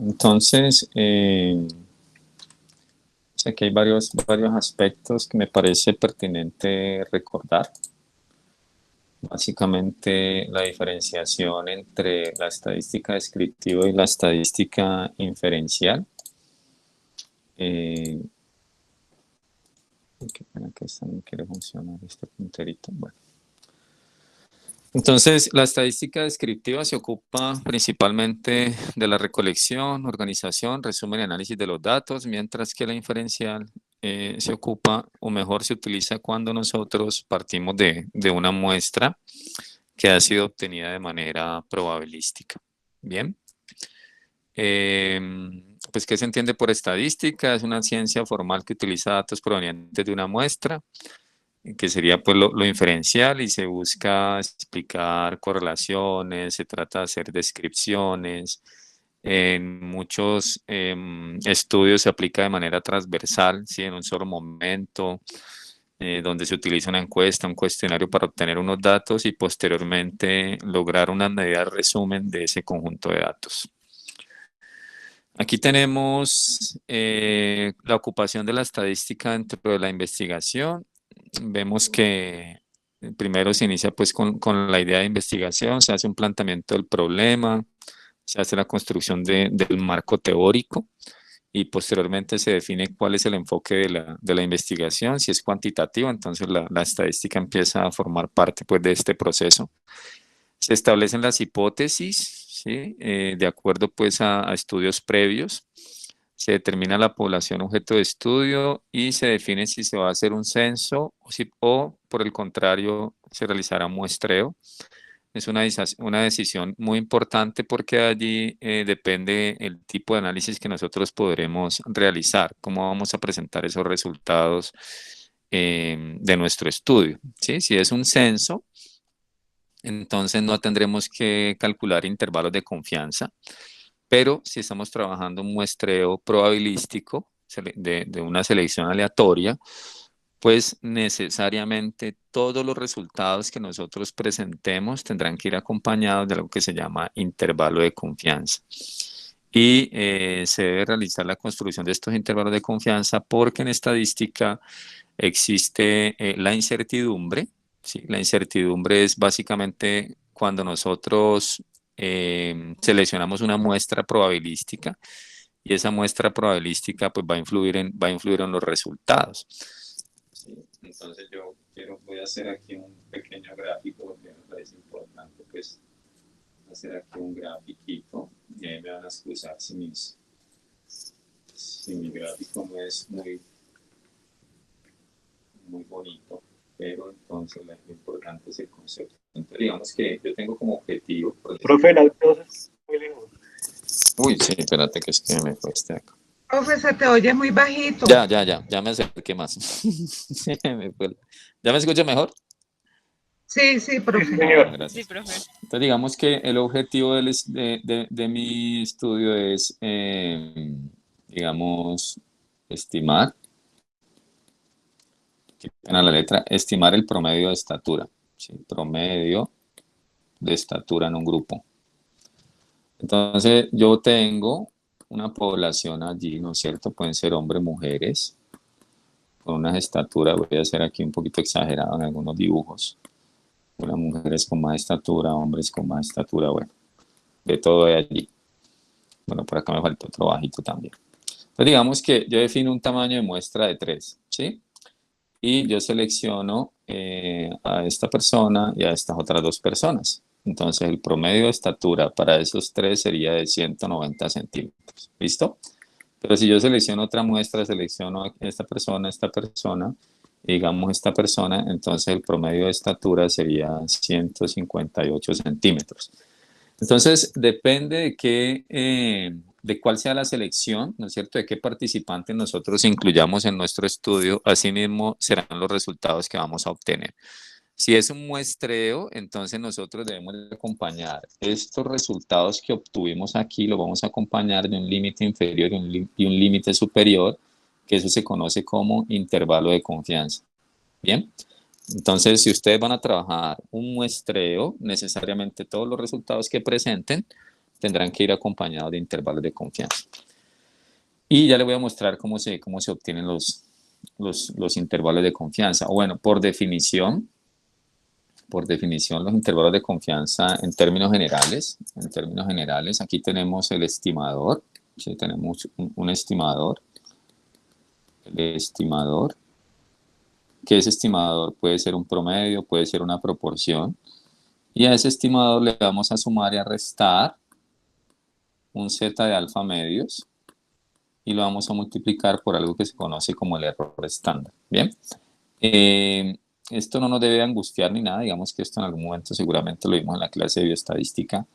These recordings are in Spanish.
Entonces, aquí hay varios aspectos que me parece pertinente recordar. Básicamente, la diferenciación entre la estadística descriptiva y la estadística inferencial. Qué pena que esta no quiere funcionar, este punterito. Bueno. Entonces, la estadística descriptiva se ocupa principalmente de la recolección, organización, resumen y análisis de los datos, mientras que la inferencial se ocupa, o mejor se utiliza cuando nosotros partimos de una muestra que ha sido obtenida de manera probabilística. Bien. Pues, ¿qué se entiende por estadística? Es una ciencia formal que utiliza datos provenientes de una muestra, que sería pues lo inferencial, y se busca explicar correlaciones, se trata de hacer descripciones. En muchos estudios se aplica de manera transversal, ¿sí? En un solo momento, donde se utiliza una encuesta, un cuestionario para obtener unos datos y posteriormente lograr una medida de resumen de ese conjunto de datos. Aquí tenemos la ocupación de la estadística dentro de la investigación. Vemos que primero se inicia pues con la idea de investigación, se hace un planteamiento del problema, se hace la construcción del marco teórico y posteriormente se define cuál es el enfoque de la investigación. Si es cuantitativa, entonces la estadística empieza a formar parte pues de este proceso. Se establecen las hipótesis, ¿sí? De acuerdo pues a estudios previos. Se determina la población objeto de estudio y se define si se va a hacer un censo o por el contrario, se realizará un muestreo. Es una decisión muy importante porque allí depende el tipo de análisis que nosotros podremos realizar, cómo vamos a presentar esos resultados de nuestro estudio, ¿sí? Si es un censo, entonces no tendremos que calcular intervalos de confianza, pero si estamos trabajando un muestreo probabilístico de una selección aleatoria, pues necesariamente todos los resultados que nosotros presentemos tendrán que ir acompañados de algo que se llama intervalo de confianza. Y se debe realizar la construcción de estos intervalos de confianza porque en estadística existe la incertidumbre, ¿sí? La incertidumbre es básicamente cuando nosotros seleccionamos una muestra probabilística y esa muestra probabilística pues va a influir en los resultados. Sí, entonces voy a hacer aquí un pequeño gráfico porque me parece importante pues hacer aquí un grafiquito y ahí me van a excusar si mi gráfico no es muy bonito, pero entonces lo importante es el concepto. Entonces digamos que yo tengo como objetivo... Profe, el audio es muy lejos. Uy, sí, espérate que es que me fue este acá. Profe, se te oye muy bajito. Ya me acerqué más. ¿Ya me escucha mejor? Sí, profe. Sí, señor. Gracias. Sí, profe. Entonces digamos que el objetivo de mi estudio es, digamos, estimar estimar el promedio de estatura, ¿sí? Promedio de estatura en un grupo. Entonces, yo tengo una población allí, ¿no es cierto? Pueden ser hombres, mujeres, con unas estaturas, voy a hacer aquí un poquito exagerado en algunos dibujos. Unas mujeres con más estatura, hombres con más estatura, bueno, de todo hay allí. Bueno, por acá me falta otro bajito también. Entonces, digamos que yo defino un tamaño de muestra de 3, ¿sí? Y yo selecciono a esta persona y a estas otras 2 personas. Entonces el promedio de estatura para esos 3 sería de 190 centímetros. ¿Listo? Pero si yo selecciono otra muestra, selecciono a esta persona, y digamos esta persona, entonces el promedio de estatura sería 158 centímetros. Entonces depende de cuál sea la selección, ¿no es cierto? De qué participantes nosotros incluyamos en nuestro estudio, asimismo serán los resultados que vamos a obtener. Si es un muestreo, entonces nosotros debemos acompañar estos resultados que obtuvimos aquí, lo vamos a acompañar de un límite inferior y un límite superior, que eso se conoce como intervalo de confianza. ¿Bien? Entonces, si ustedes van a trabajar un muestreo, necesariamente todos los resultados que presenten tendrán que ir acompañados de intervalos de confianza. Y ya le voy a mostrar cómo se obtienen los intervalos de confianza. Bueno, por definición, los intervalos de confianza en términos generales, aquí tenemos el estimador, ¿sí? Tenemos un estimador, el estimador, que ese estimador puede ser un promedio, puede ser una proporción, y a ese estimador le vamos a sumar y a restar un z de alfa medios, y lo vamos a multiplicar por algo que se conoce como el error estándar. Bien, esto no nos debe angustiar ni nada, digamos que esto en algún momento seguramente lo vimos en la clase de bioestadística.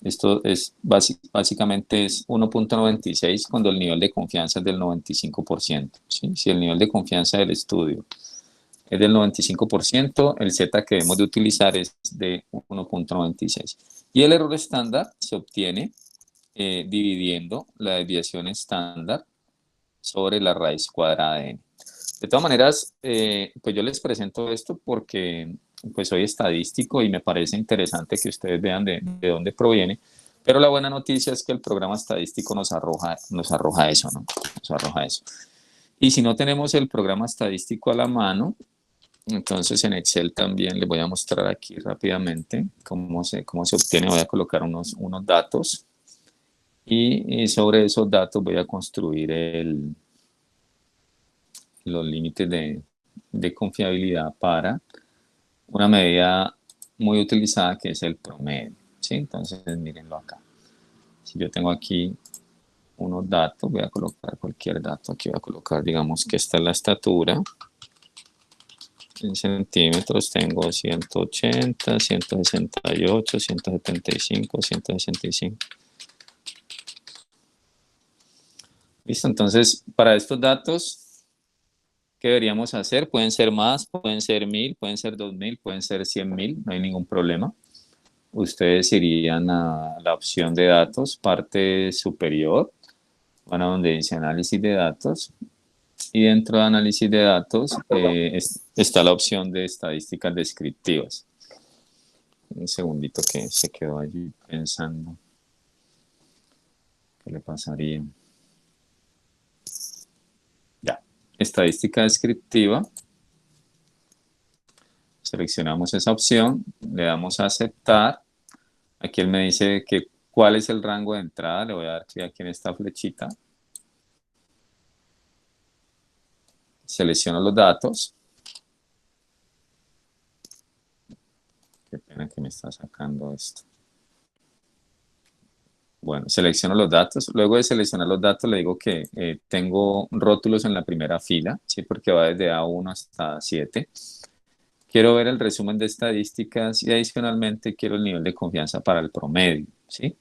Esto es básicamente es 1.96 cuando el nivel de confianza es del 95%. ¿Sí? Si el nivel de confianza del estudio es del 95%, el z que debemos de utilizar es de 1.96. Y el error estándar se obtiene dividiendo la desviación estándar sobre la raíz cuadrada de n. De todas maneras, pues yo les presento esto porque pues soy estadístico y me parece interesante que ustedes vean de dónde proviene, pero la buena noticia es que el programa estadístico nos arroja eso, ¿no? Nos arroja eso. Y si no tenemos el programa estadístico a la mano, entonces en Excel también les voy a mostrar aquí rápidamente cómo se obtiene. Voy a colocar unos datos y sobre esos datos voy a construir los límites de confiabilidad para una medida muy utilizada que es el promedio, ¿sí? Entonces mírenlo acá. Si yo tengo aquí unos datos, voy a colocar cualquier dato, aquí voy a colocar, digamos que esta es la estatura, en centímetros tengo 180, 168, 175, 165. Listo, entonces para estos datos, ¿qué deberíamos hacer? Pueden ser más, pueden ser 1000, pueden ser 2000, pueden ser 100.000, no hay ningún problema. Ustedes irían a la opción de datos, parte superior, van a donde dice análisis de datos, y dentro de análisis de datos está la opción de estadísticas descriptivas. Un segundito que se quedó allí pensando qué le pasaría. Ya, estadística descriptiva. Seleccionamos esa opción, le damos a aceptar. Aquí él me dice que cuál es el rango de entrada, le voy a dar clic aquí en esta flechita. Selecciono los datos. Qué pena que me está sacando esto. Bueno, selecciono los datos. Luego de seleccionar los datos le digo que tengo rótulos en la primera fila, ¿sí? Porque va desde A1 hasta 7. Quiero ver el resumen de estadísticas y adicionalmente quiero el nivel de confianza para el promedio, ¿sí?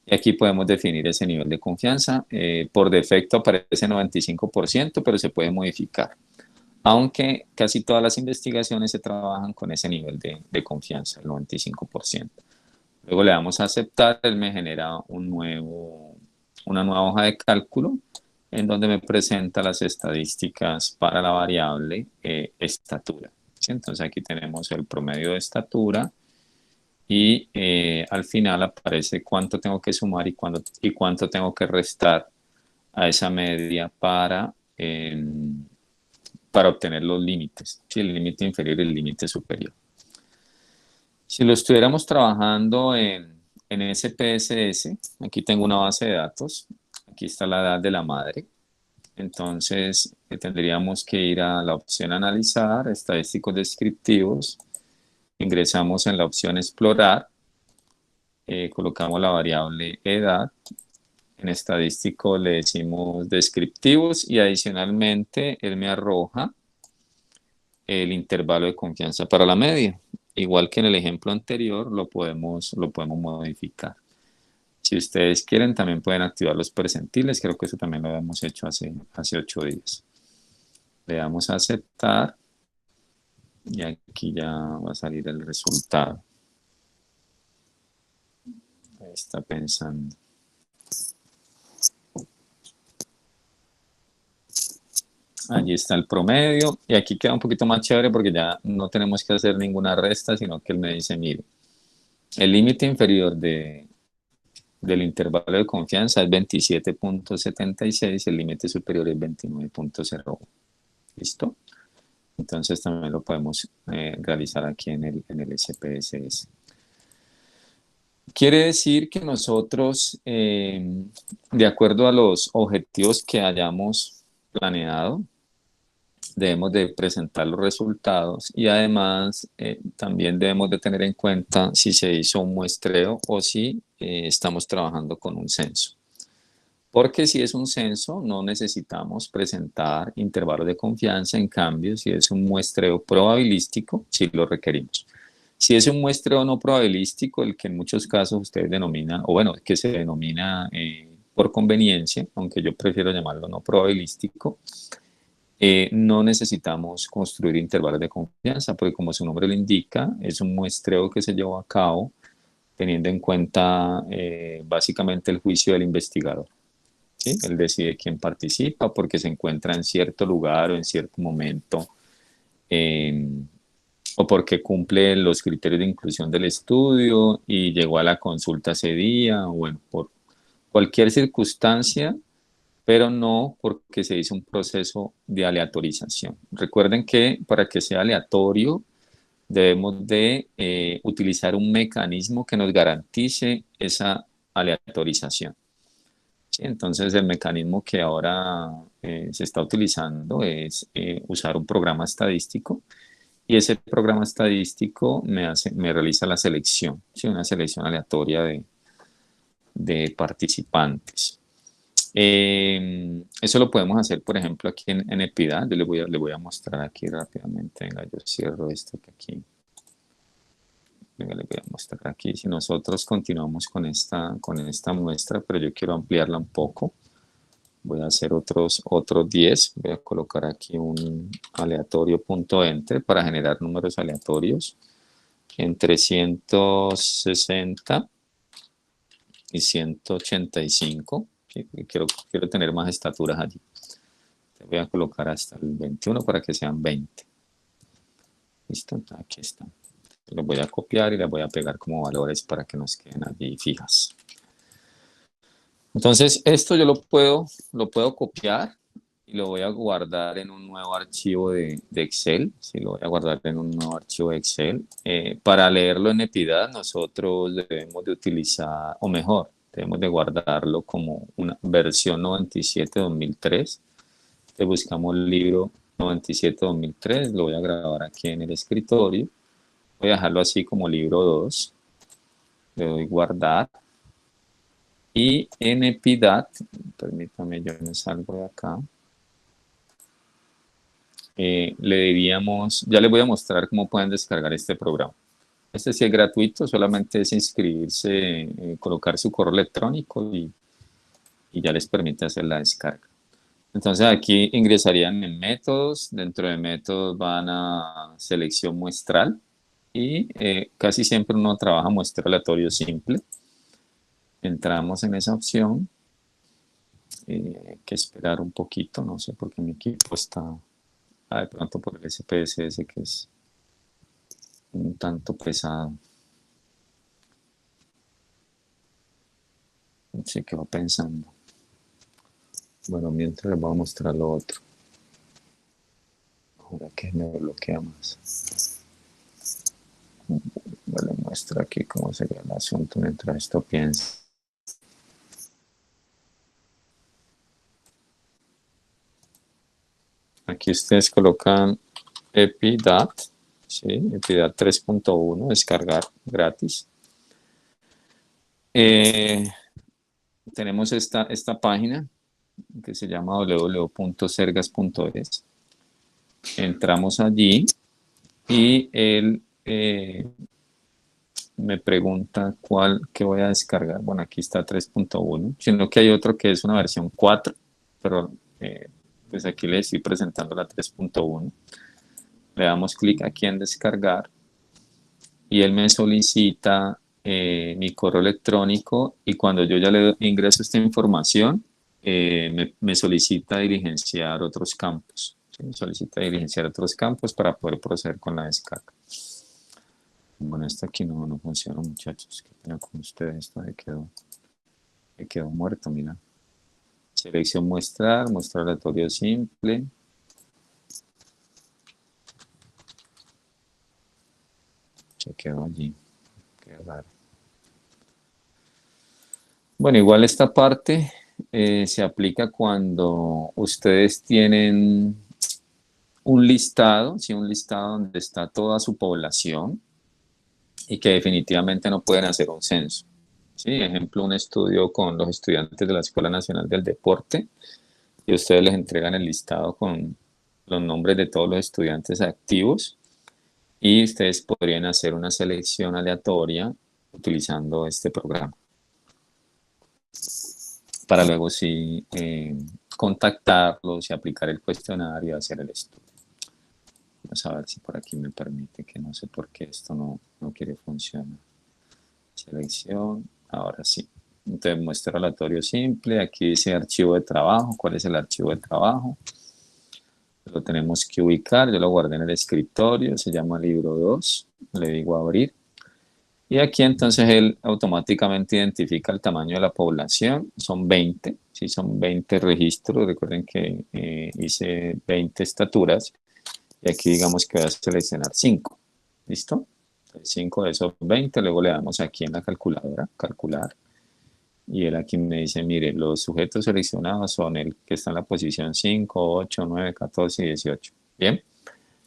Y aquí podemos definir ese nivel de confianza. Por defecto aparece 95%, pero se puede modificar. Aunque casi todas las investigaciones se trabajan con ese nivel de confianza, el 95%. Luego le damos a aceptar, él me genera una nueva hoja de cálculo en donde me presenta las estadísticas para la variable estatura. ¿Sí? Entonces aquí tenemos el promedio de estatura y al final aparece cuánto tengo que sumar y cuánto tengo que restar a esa media para obtener los límites, ¿sí? El límite inferior y el límite superior. Si lo estuviéramos trabajando en SPSS, aquí tengo una base de datos, aquí está la edad de la madre, entonces tendríamos que ir a la opción analizar, estadísticos descriptivos, ingresamos en la opción explorar, colocamos la variable edad, en estadístico le decimos descriptivos y adicionalmente él me arroja el intervalo de confianza para la media. Igual que en el ejemplo anterior, lo podemos modificar. Si ustedes quieren, también pueden activar los percentiles. Creo que eso también lo habíamos hecho hace 8 días. Le damos a aceptar y aquí ya va a salir el resultado. Ahí está pensando. Allí está el promedio y aquí queda un poquito más chévere porque ya no tenemos que hacer ninguna resta, sino que él me dice, mire, el límite inferior de del intervalo de confianza es 27.76, el límite superior es 29.01. ¿Listo? Entonces también lo podemos realizar aquí en el SPSS. Quiere decir que nosotros, de acuerdo a los objetivos que hayamos planeado, debemos de presentar los resultados y además también debemos de tener en cuenta si se hizo un muestreo o si estamos trabajando con un censo. Porque si es un censo no necesitamos presentar intervalos de confianza, en cambio si es un muestreo probabilístico sí lo requerimos. Si es un muestreo no probabilístico, el que en muchos casos ustedes denominan, o bueno, que se denomina por conveniencia, aunque yo prefiero llamarlo no probabilístico, no necesitamos construir intervalos de confianza, porque como su nombre lo indica, es un muestreo que se llevó a cabo teniendo en cuenta básicamente el juicio del investigador. ¿Sí? Él decide quién participa porque se encuentra en cierto lugar o en cierto momento, o porque cumple los criterios de inclusión del estudio y llegó a la consulta ese día, o bueno, por cualquier circunstancia, pero no porque se hizo un proceso de aleatorización. Recuerden que para que sea aleatorio debemos de utilizar un mecanismo que nos garantice esa aleatorización. ¿Sí? Entonces el mecanismo que ahora se está utilizando es usar un programa estadístico y ese programa estadístico me realiza la selección, ¿sí? Una selección aleatoria de participantes. Eso lo podemos hacer, por ejemplo, aquí en Epidad. Yo le voy a mostrar aquí rápidamente. Venga, yo cierro esto que aquí. Venga, le voy a mostrar aquí. Si nosotros continuamos con esta muestra, pero yo quiero ampliarla un poco. Voy a hacer otros 10. Voy a colocar aquí un aleatorio.enter para generar números aleatorios entre 160 y 185. Quiero tener más estaturas allí. Voy a colocar hasta el 21 para que sean 20. ¿Listo? Aquí está. Los voy a copiar y las voy a pegar como valores para que nos queden allí fijas. Entonces, esto yo lo puedo copiar y lo voy a guardar en un nuevo archivo de Excel. Sí, lo voy a guardar en un nuevo archivo de Excel. Para leerlo en Epidad, nosotros debemos de utilizar, o mejor, debemos de guardarlo como una versión 97-2003. Te buscamos el libro 97-2003, lo voy a grabar aquí en el escritorio. Voy a dejarlo así como libro 2. Le doy guardar. Y en Epidad, permítame, yo me salgo de acá. Le diríamos, ya les voy a mostrar cómo pueden descargar este programa. Este sí es gratuito, solamente es inscribirse, colocar su correo electrónico y ya les permite hacer la descarga. Entonces aquí ingresarían en métodos, dentro de métodos van a selección muestral y casi siempre uno trabaja muestreo aleatorio simple. Entramos en esa opción, hay que esperar un poquito, no sé por qué mi equipo está, de pronto por el SPSS que es un tanto pesado. No sé qué va pensando. Bueno, mientras les voy a mostrar lo otro. Ahora que me bloquea más. Bueno, muestra aquí cómo sería el asunto mientras esto piensa. Aquí ustedes colocan Epidad, ¿sí? Epidad 3.1, descargar gratis. Tenemos esta página que se llama www.sergas.es. Entramos allí y él me pregunta qué voy a descargar. Bueno, aquí está 3.1, sino que hay otro que es una versión 4, pero pues aquí les estoy presentando la 3.1. Le damos clic aquí en descargar y él me solicita mi correo electrónico y cuando yo ya le ingreso esta información, me solicita diligenciar otros campos. ¿Sí? Me solicita diligenciar otros campos para poder proceder con la descarga. Bueno, esto aquí no funciona, muchachos. Qué pena con ustedes, esto se quedó. que quedó muerto, mira. Selección muestrar, muestra aleatorio simple. Se quedó allí. Qué raro. Bueno, igual esta parte se aplica cuando ustedes tienen un listado, ¿sí? Un listado donde está toda su población y que definitivamente no pueden hacer un censo. ¿Sí? Ejemplo, un estudio con los estudiantes de la Escuela Nacional del Deporte y ustedes les entregan el listado con los nombres de todos los estudiantes activos y ustedes podrían hacer una selección aleatoria utilizando este programa para luego sí contactarlos y aplicar el cuestionario y hacer el estudio. Vamos a ver si por aquí me permite, que no sé por qué esto no quiere funcionar. Selección, ahora sí. Entonces muestra aleatorio simple, aquí dice archivo de trabajo. ¿Cuál es el archivo de trabajo? Lo tenemos que ubicar, yo lo guardé en el escritorio, se llama libro 2, le digo abrir. Y aquí entonces él automáticamente identifica el tamaño de la población, son 20, ¿sí? Son 20 registros, recuerden que hice 20 estaturas, y aquí digamos que voy a seleccionar 5, ¿listo? 5 de esos 20, luego le damos aquí en la calculadora, calcular, y él aquí me dice, mire, los sujetos seleccionados son el que está en la posición 5, 8, 9, 14 y 18. Bien,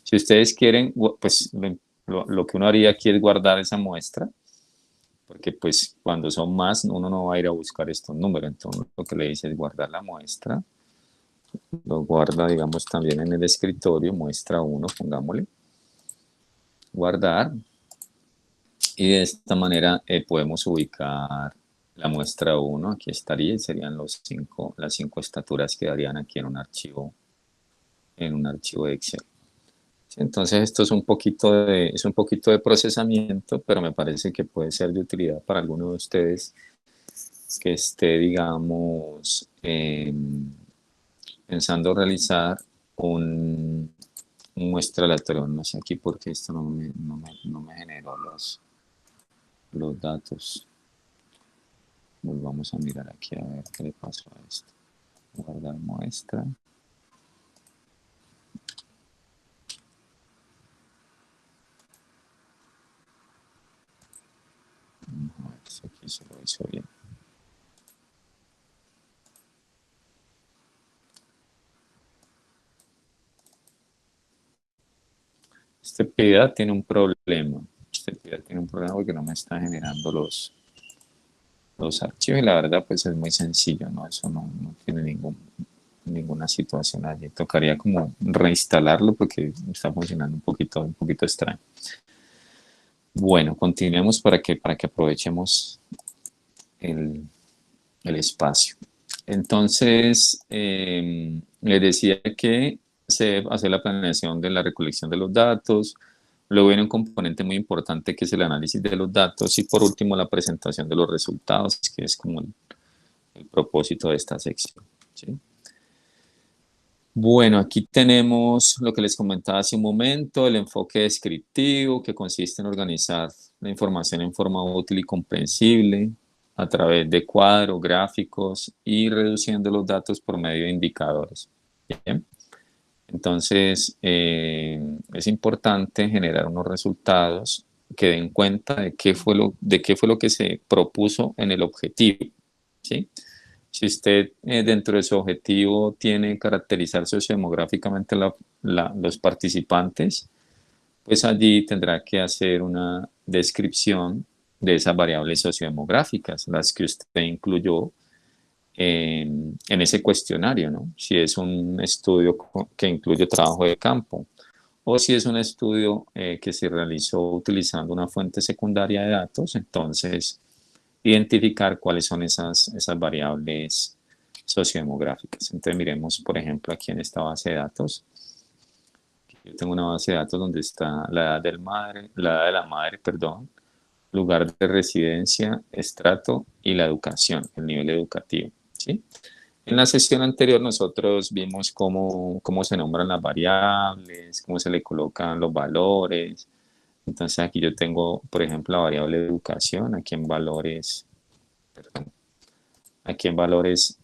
si ustedes quieren, pues lo que uno haría aquí es guardar esa muestra, porque pues cuando son más uno no va a ir a buscar estos números, entonces lo que le dice es guardar la muestra, lo guarda digamos también en el escritorio, muestra 1, pongámosle, guardar, y de esta manera podemos ubicar la muestra 1, aquí estaría, y serían las 5 estaturas que darían aquí en un archivo de Excel. Entonces esto es un poquito de procesamiento, pero me parece que puede ser de utilidad para alguno de ustedes que esté, digamos, pensando realizar un muestra aleatorio. No sé aquí porque esto no me generó los datos. Volvamos a mirar aquí a ver qué le pasó a esto. Guardar muestra. Vamos a ver si aquí se lo hizo bien. Este PIDA tiene un problema. Este PIDA tiene un problema porque no me está generando los archivos y la verdad pues es muy sencillo, ¿no? Eso no tiene ninguna situación allí. Tocaría como reinstalarlo porque está funcionando un poquito extraño. Bueno, continuemos para que aprovechemos el espacio. Entonces, les decía que se debe hacer la planeación de la recolección de los datos, luego viene un componente muy importante que es el análisis de los datos y por último la presentación de los resultados, que es como el propósito de esta sección, ¿sí? Bueno, aquí tenemos lo que les comentaba hace un momento, el enfoque descriptivo, que consiste en organizar la información en forma útil y comprensible a través de cuadros, gráficos y reduciendo los datos por medio de indicadores. ¿Bien? Entonces, es importante generar unos resultados que den cuenta de qué fue lo que se propuso en el objetivo, ¿sí? Si usted dentro de su objetivo tiene caracterizar sociodemográficamente los participantes, pues allí tendrá que hacer una descripción de esas variables sociodemográficas, las que usted incluyó en ese cuestionario, ¿no? Si es un estudio que incluye trabajo de campo o si es un estudio que se realizó utilizando una fuente secundaria de datos, entonces identificar cuáles son esas variables sociodemográficas. Entonces miremos, por ejemplo, aquí en esta base de datos. Yo tengo una base de datos donde está la edad de la madre, perdón, lugar de residencia, estrato y la educación, el nivel educativo, ¿sí? En la sesión anterior nosotros vimos cómo se nombran las variables, cómo se le colocan los valores. Entonces aquí yo tengo, por ejemplo, la variable educación, aquí en valores, perdón, Aquí en valores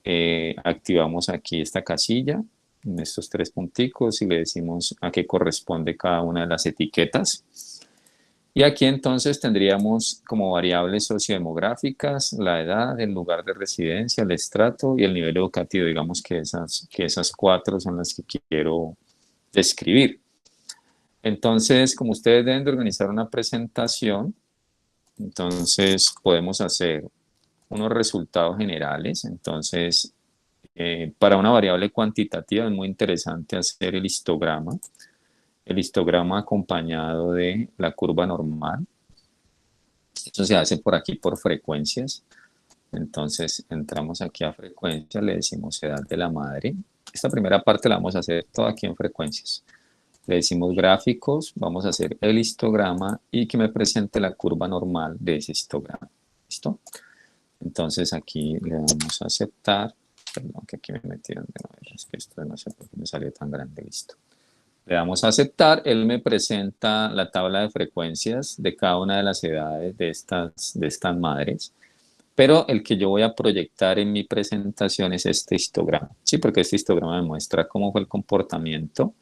activamos aquí esta casilla, en estos tres punticos, y le decimos a qué corresponde cada una de las etiquetas. Y aquí entonces tendríamos como variables sociodemográficas la edad, el lugar de residencia, el estrato y el nivel educativo. Digamos que esas cuatro son las que quiero describir. Entonces, como ustedes deben de organizar una presentación, entonces podemos hacer unos resultados generales. Entonces, para una variable cuantitativa es muy interesante hacer el histograma acompañado de la curva normal. Eso se hace por aquí por frecuencias. Entonces entramos aquí a frecuencias, le decimos edad de la madre. Esta primera parte la vamos a hacer toda aquí en frecuencias. Le decimos gráficos, vamos a hacer el histograma y que me presente la curva normal de ese histograma. ¿Listo? Entonces aquí le damos a aceptar. Perdón, que aquí me metieron de nuevo. Es que esto no sé por qué me salió tan grande. Listo. Le damos a aceptar, él me presenta la tabla de frecuencias de cada una de las edades de estas madres, pero el que yo voy a proyectar en mi presentación es este histograma, ¿sí? Porque este histograma me muestra cómo fue el comportamiento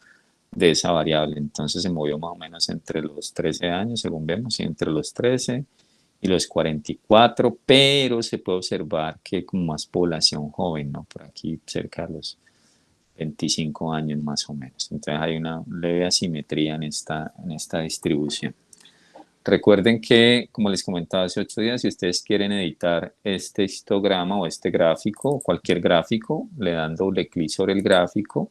de esa variable. Entonces se movió más o menos entre los 13 años, según vemos, ¿sí? Entre los 13 y los 44, pero se puede observar que con más población joven, ¿no? Por aquí cerca de los 25 años más o menos. Entonces hay una leve asimetría en esta distribución. Recuerden que, como les comentaba hace 8 días, si ustedes quieren editar este histograma o este gráfico, o cualquier gráfico, le dan doble clic sobre el gráfico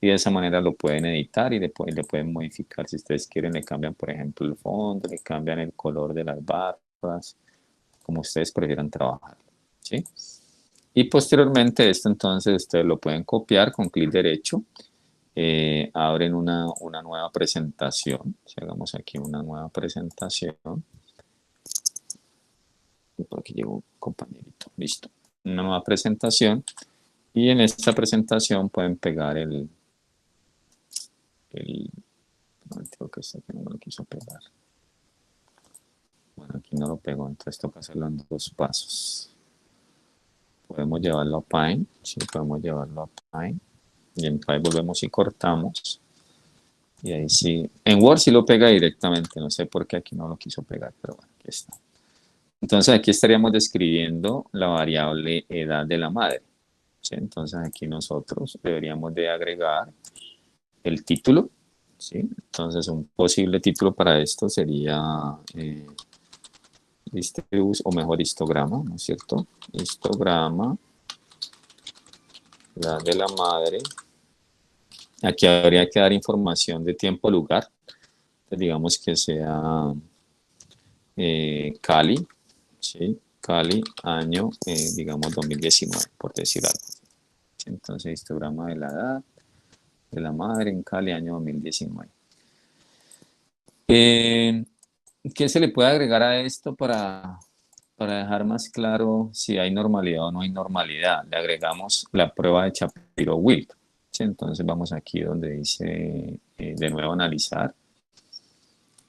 y de esa manera lo pueden editar y le pueden modificar. Si ustedes quieren, le cambian, por ejemplo, el fondo, le cambian el color de las barras, como ustedes prefieran trabajar, ¿sí? Y posteriormente esto entonces ustedes lo pueden copiar con clic derecho, abren una nueva presentación, si hagamos aquí una nueva presentación, por aquí llegó un compañerito, listo, una nueva presentación, y en esta presentación pueden pegar no, creo que este aquí no me lo quiso pegar, bueno, aquí no lo pegó, entonces toca hacerlo en 2 pasos. Podemos llevarlo a Paint, sí, podemos llevarlo a Paint. Y en Paint volvemos y cortamos. Y ahí sí, en Word sí lo pega directamente, no sé por qué aquí no lo quiso pegar, pero bueno, aquí está. Entonces aquí estaríamos describiendo la variable edad de la madre, ¿sí? Entonces aquí nosotros deberíamos de agregar el título, ¿sí? Entonces un posible título para esto sería o mejor histograma, ¿no es cierto? Histograma, edad de la madre. Aquí habría que dar información de tiempo, lugar. Entonces, digamos que sea Cali, ¿sí? Cali, año, digamos 2019, por decir algo. Entonces, histograma de la edad de la madre en Cali, año 2019. ¿Qué se le puede agregar a esto para dejar más claro si hay normalidad o no hay normalidad? Le agregamos la prueba de Shapiro-Wilk. ¿Sí? Entonces vamos aquí donde dice de nuevo analizar,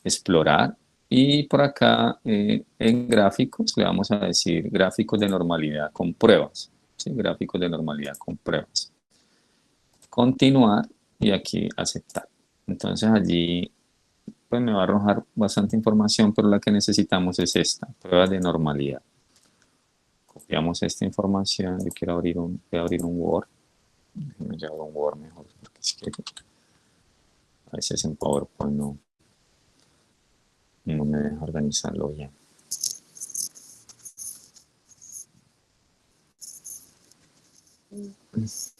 explorar, y por acá en gráficos le vamos a decir gráficos de normalidad con pruebas. ¿Sí? Gráficos de normalidad con pruebas. Continuar y aquí aceptar. Entonces allí pues me va a arrojar bastante información, pero la que necesitamos es esta, pruebas de normalidad. Copiamos esta información, yo quiero voy a abrir un Word. Déjenme llevar un Word mejor, porque es que a veces en PowerPoint no me deja organizarlo bien. Listo.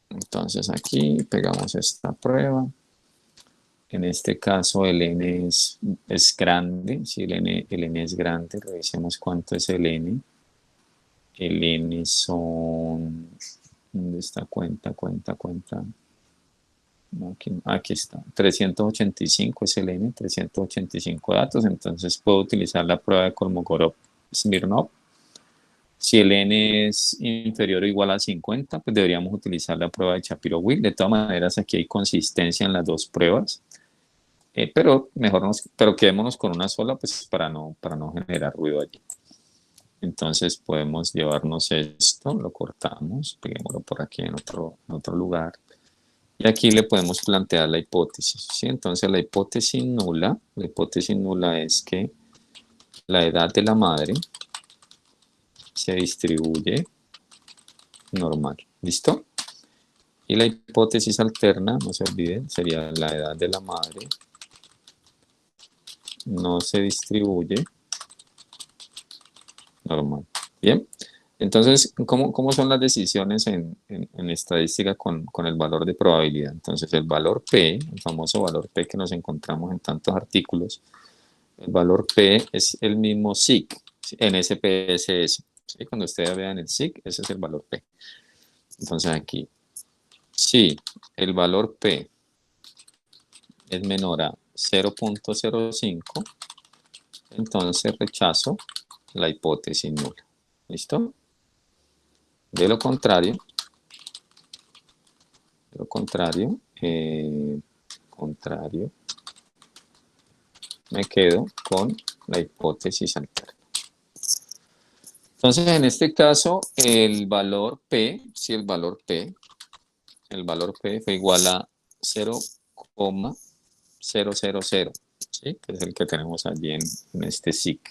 Entonces aquí pegamos esta prueba. En este caso el n es grande. Si el n es grande, revisemos cuánto es el n. El n son... ¿Dónde está? Cuenta. Aquí está. 385 es el n, 385 datos. Entonces puedo utilizar la prueba de Kolmogorov-Smirnov. Si el n es inferior o igual a 50, pues deberíamos utilizar la prueba de Shapiro-Wilk. De todas maneras, aquí hay consistencia en las dos pruebas. Pero quedémonos con una sola, pues para no generar ruido allí. Entonces podemos llevarnos esto, lo cortamos, peguémoslo por aquí en otro lugar. Y aquí le podemos plantear la hipótesis, ¿sí? Entonces la hipótesis nula es que la edad de la madre se distribuye normal, ¿listo? Y la hipótesis alterna, no se olviden, sería la edad de la madre no se distribuye normal. Bien, entonces, ¿cómo son las decisiones en estadística con el valor de probabilidad? Entonces, el valor P, el famoso valor P que nos encontramos en tantos artículos, el valor P es el mismo SIG, NSPSS. ¿Sí? Cuando ustedes vean el SIG, ese es el valor P. Entonces, aquí, si el valor P es menor a 0.05, entonces rechazo la hipótesis nula. ¿Listo? De lo contrario, me quedo con la hipótesis alterna. Entonces, en este caso, el valor P, si el valor P fue igual a 0,000, ¿sí? Que es el que tenemos allí en este SIG.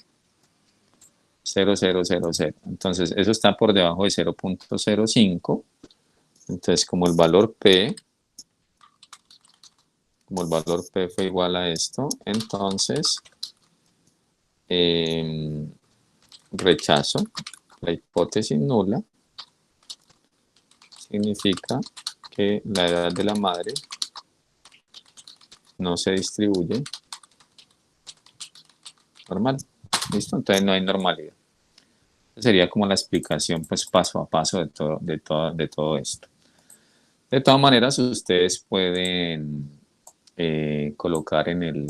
0,000. Entonces, eso está por debajo de 0.05. Entonces, como el valor P fue igual a esto, entonces rechazo la hipótesis nula. Significa que la edad de la madre no se distribuye normal. ¿Listo? Entonces no hay normalidad. Sería como la explicación, pues, paso a paso de todo esto. De todas maneras, ustedes pueden colocar en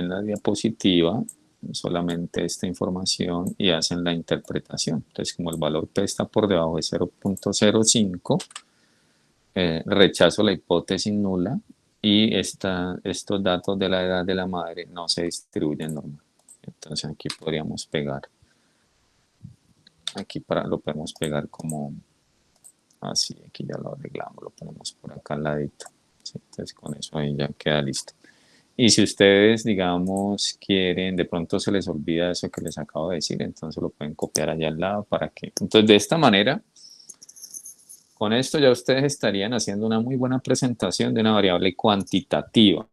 la diapositiva solamente esta información y hacen la interpretación. Entonces, como el valor P está por debajo de 0.05, rechazo la hipótesis nula y estos datos de la edad de la madre no se distribuyen normal. Entonces aquí podríamos pegar, lo podemos pegar como así, aquí ya lo arreglamos, lo ponemos por acá al ladito. ¿Sí? Entonces con eso ahí ya queda listo. Y si ustedes, digamos, quieren, de pronto se les olvida eso que les acabo de decir, entonces lo pueden copiar allá al lado para que... Entonces de esta manera, con esto ya ustedes estarían haciendo una muy buena presentación de una variable cuantitativa.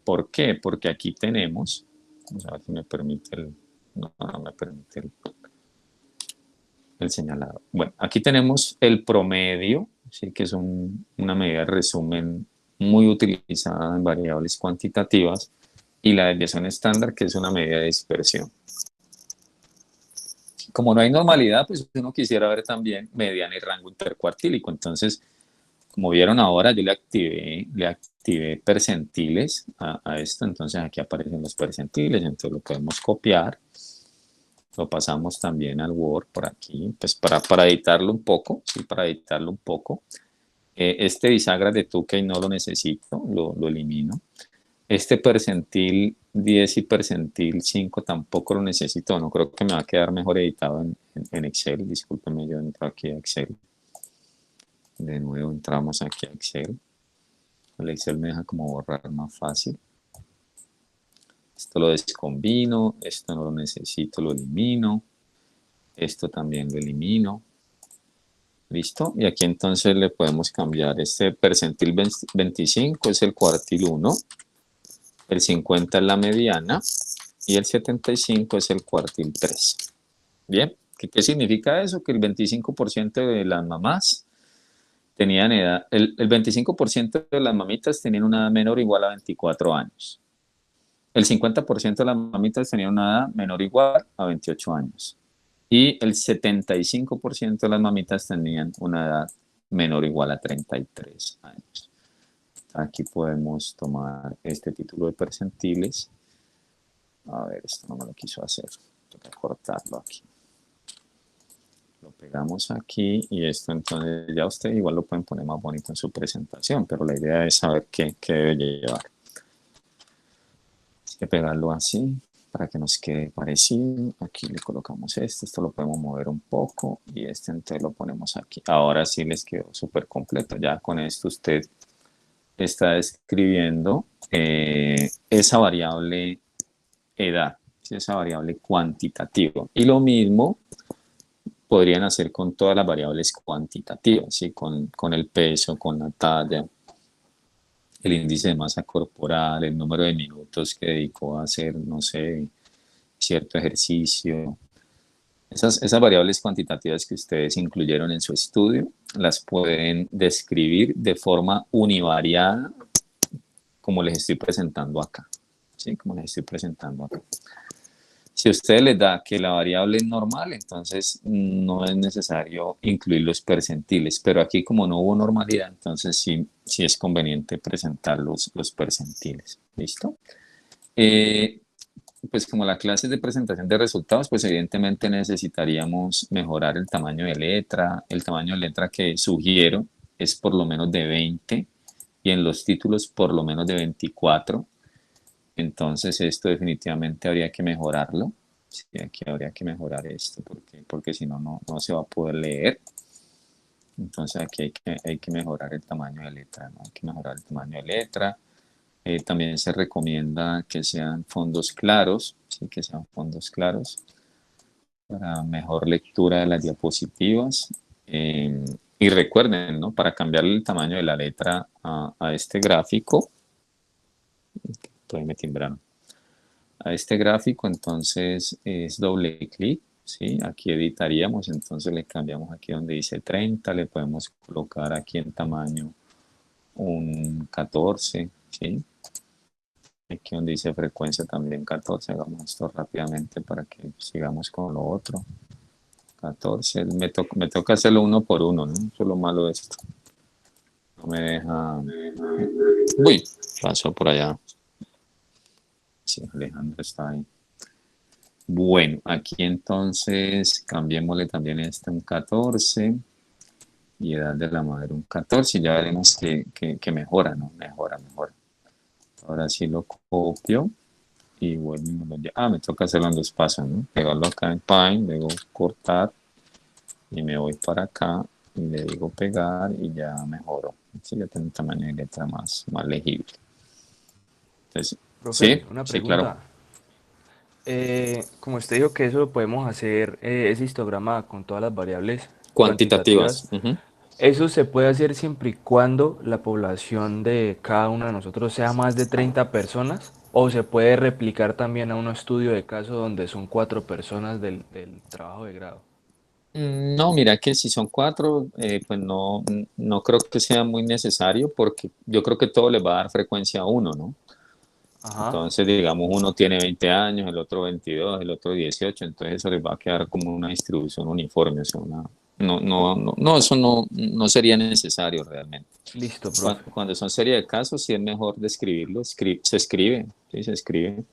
¿Por qué? Porque aquí tenemos, vamos a ver si me permite no me permite el señalado. Bueno, aquí tenemos el promedio, ¿sí? Que es una medida de resumen muy utilizada en variables cuantitativas, y la desviación estándar, que es una medida de dispersión. Como no hay normalidad, pues uno quisiera ver también mediana y rango intercuartílico. Entonces, como vieron ahora, yo le activé percentiles a esto. Entonces aquí aparecen los percentiles. Entonces lo podemos copiar. Lo pasamos también al Word por aquí, pues para editarlo un poco. Sí, para editarlo un poco. Este bisagra de Tukey no lo necesito, lo elimino. Este percentil 10 y percentil 5 tampoco lo necesito, no creo que me va a quedar mejor editado en Excel. Discúlpenme, yo entro aquí a Excel. De nuevo entramos aquí a Excel. El Excel me deja como borrar más fácil. Esto lo descombino, esto no lo necesito, lo elimino. Esto también lo elimino. ¿Listo? Y aquí entonces le podemos cambiar este percentil 25, es el cuartil 1. El 50 es la mediana y el 75 es el cuartil 3. Bien, ¿qué significa eso? Que el 25% de las mamás tenían edad, el 25% de las mamitas tenían una edad menor o igual a 24 años. El 50% de las mamitas tenían una edad menor o igual a 28 años. Y el 75% de las mamitas tenían una edad menor o igual a 33 años. Aquí podemos tomar este título de percentiles. A ver, esto no me lo quiso hacer. Tengo que cortarlo aquí. Lo pegamos aquí y esto entonces ya ustedes igual lo pueden poner más bonito en su presentación, pero la idea es saber qué debe llevar. Hay que pegarlo así para que nos quede parecido. Aquí le colocamos esto lo podemos mover un poco y entonces lo ponemos aquí. Ahora sí les quedó súper completo. Ya con esto usted está describiendo esa variable edad, ¿sí? Esa variable cuantitativa. Y lo mismo podrían hacer con todas las variables cuantitativas, ¿sí? Con el peso, con la talla, el índice de masa corporal, el número de minutos que dedicó a hacer, no sé, cierto ejercicio. Esas variables cuantitativas que ustedes incluyeron en su estudio las pueden describir de forma univariada como les estoy presentando acá. ¿Sí? Como les estoy presentando acá. Si a ustedes les da que la variable es normal, entonces no es necesario incluir los percentiles, pero aquí como no hubo normalidad, entonces sí es conveniente presentar los percentiles. ¿Listo? Pues como la clase es de presentación de resultados, pues evidentemente necesitaríamos mejorar el tamaño de letra. El tamaño de letra que sugiero es por lo menos de 20 y en los títulos por lo menos de 24. Entonces esto definitivamente habría que mejorarlo. Sí, aquí habría que mejorar esto porque si no, no se va a poder leer. Entonces aquí hay que mejorar el tamaño de letra, ¿no? Hay que mejorar el tamaño de letra. También se recomienda que sean fondos claros, ¿sí? Que sean fondos claros para mejor lectura de las diapositivas. Y recuerden, ¿no? Para cambiarle el tamaño de la letra a este gráfico, todavía me timbraron, a este gráfico, entonces es doble clic, ¿sí? Aquí editaríamos, entonces le cambiamos aquí donde dice 30, le podemos colocar aquí en tamaño un 14, ¿sí? Aquí donde dice frecuencia también 14, hagamos esto rápidamente para que sigamos con lo otro. 14, me toca hacerlo uno por uno, ¿no? Eso es lo malo de esto. No me deja... Uy, pasó por allá. Sí, Alejandro está ahí. Bueno, aquí entonces cambiémosle también un 14 y edad de la madre un 14 y ya veremos que mejora, ¿no? Mejora. Ahora sí lo copio y vuelvo y me toca hacerlo en dos pasos, ¿no? Pegarlo acá en Paint, luego cortar y me voy para acá y le digo pegar y ya mejoró. Así ya tiene un tamaño de letra más legible. Entonces, Profe, ¿sí? una Sí, claro. pregunta. Como usted dijo que eso lo podemos hacer, ese histograma con todas las variables Cuantitativas. cuantitativas, Ujú. eso se puede hacer siempre y cuando la población de cada uno de nosotros sea más de 30 personas, o se puede replicar también a un estudio de caso donde son 4 personas del trabajo de grado. No, mira que si son cuatro, pues no creo que sea muy necesario porque yo creo que todo le va a dar frecuencia a uno, ¿no? Ajá, Entonces, digamos, uno tiene 20 años, el otro 22, el otro 18, entonces eso les va a quedar como una distribución uniforme, o sea, eso no sería necesario realmente. listo, profe. Cuando son serie de casos, sí es mejor describirlo, se escribe, sí, se escribe,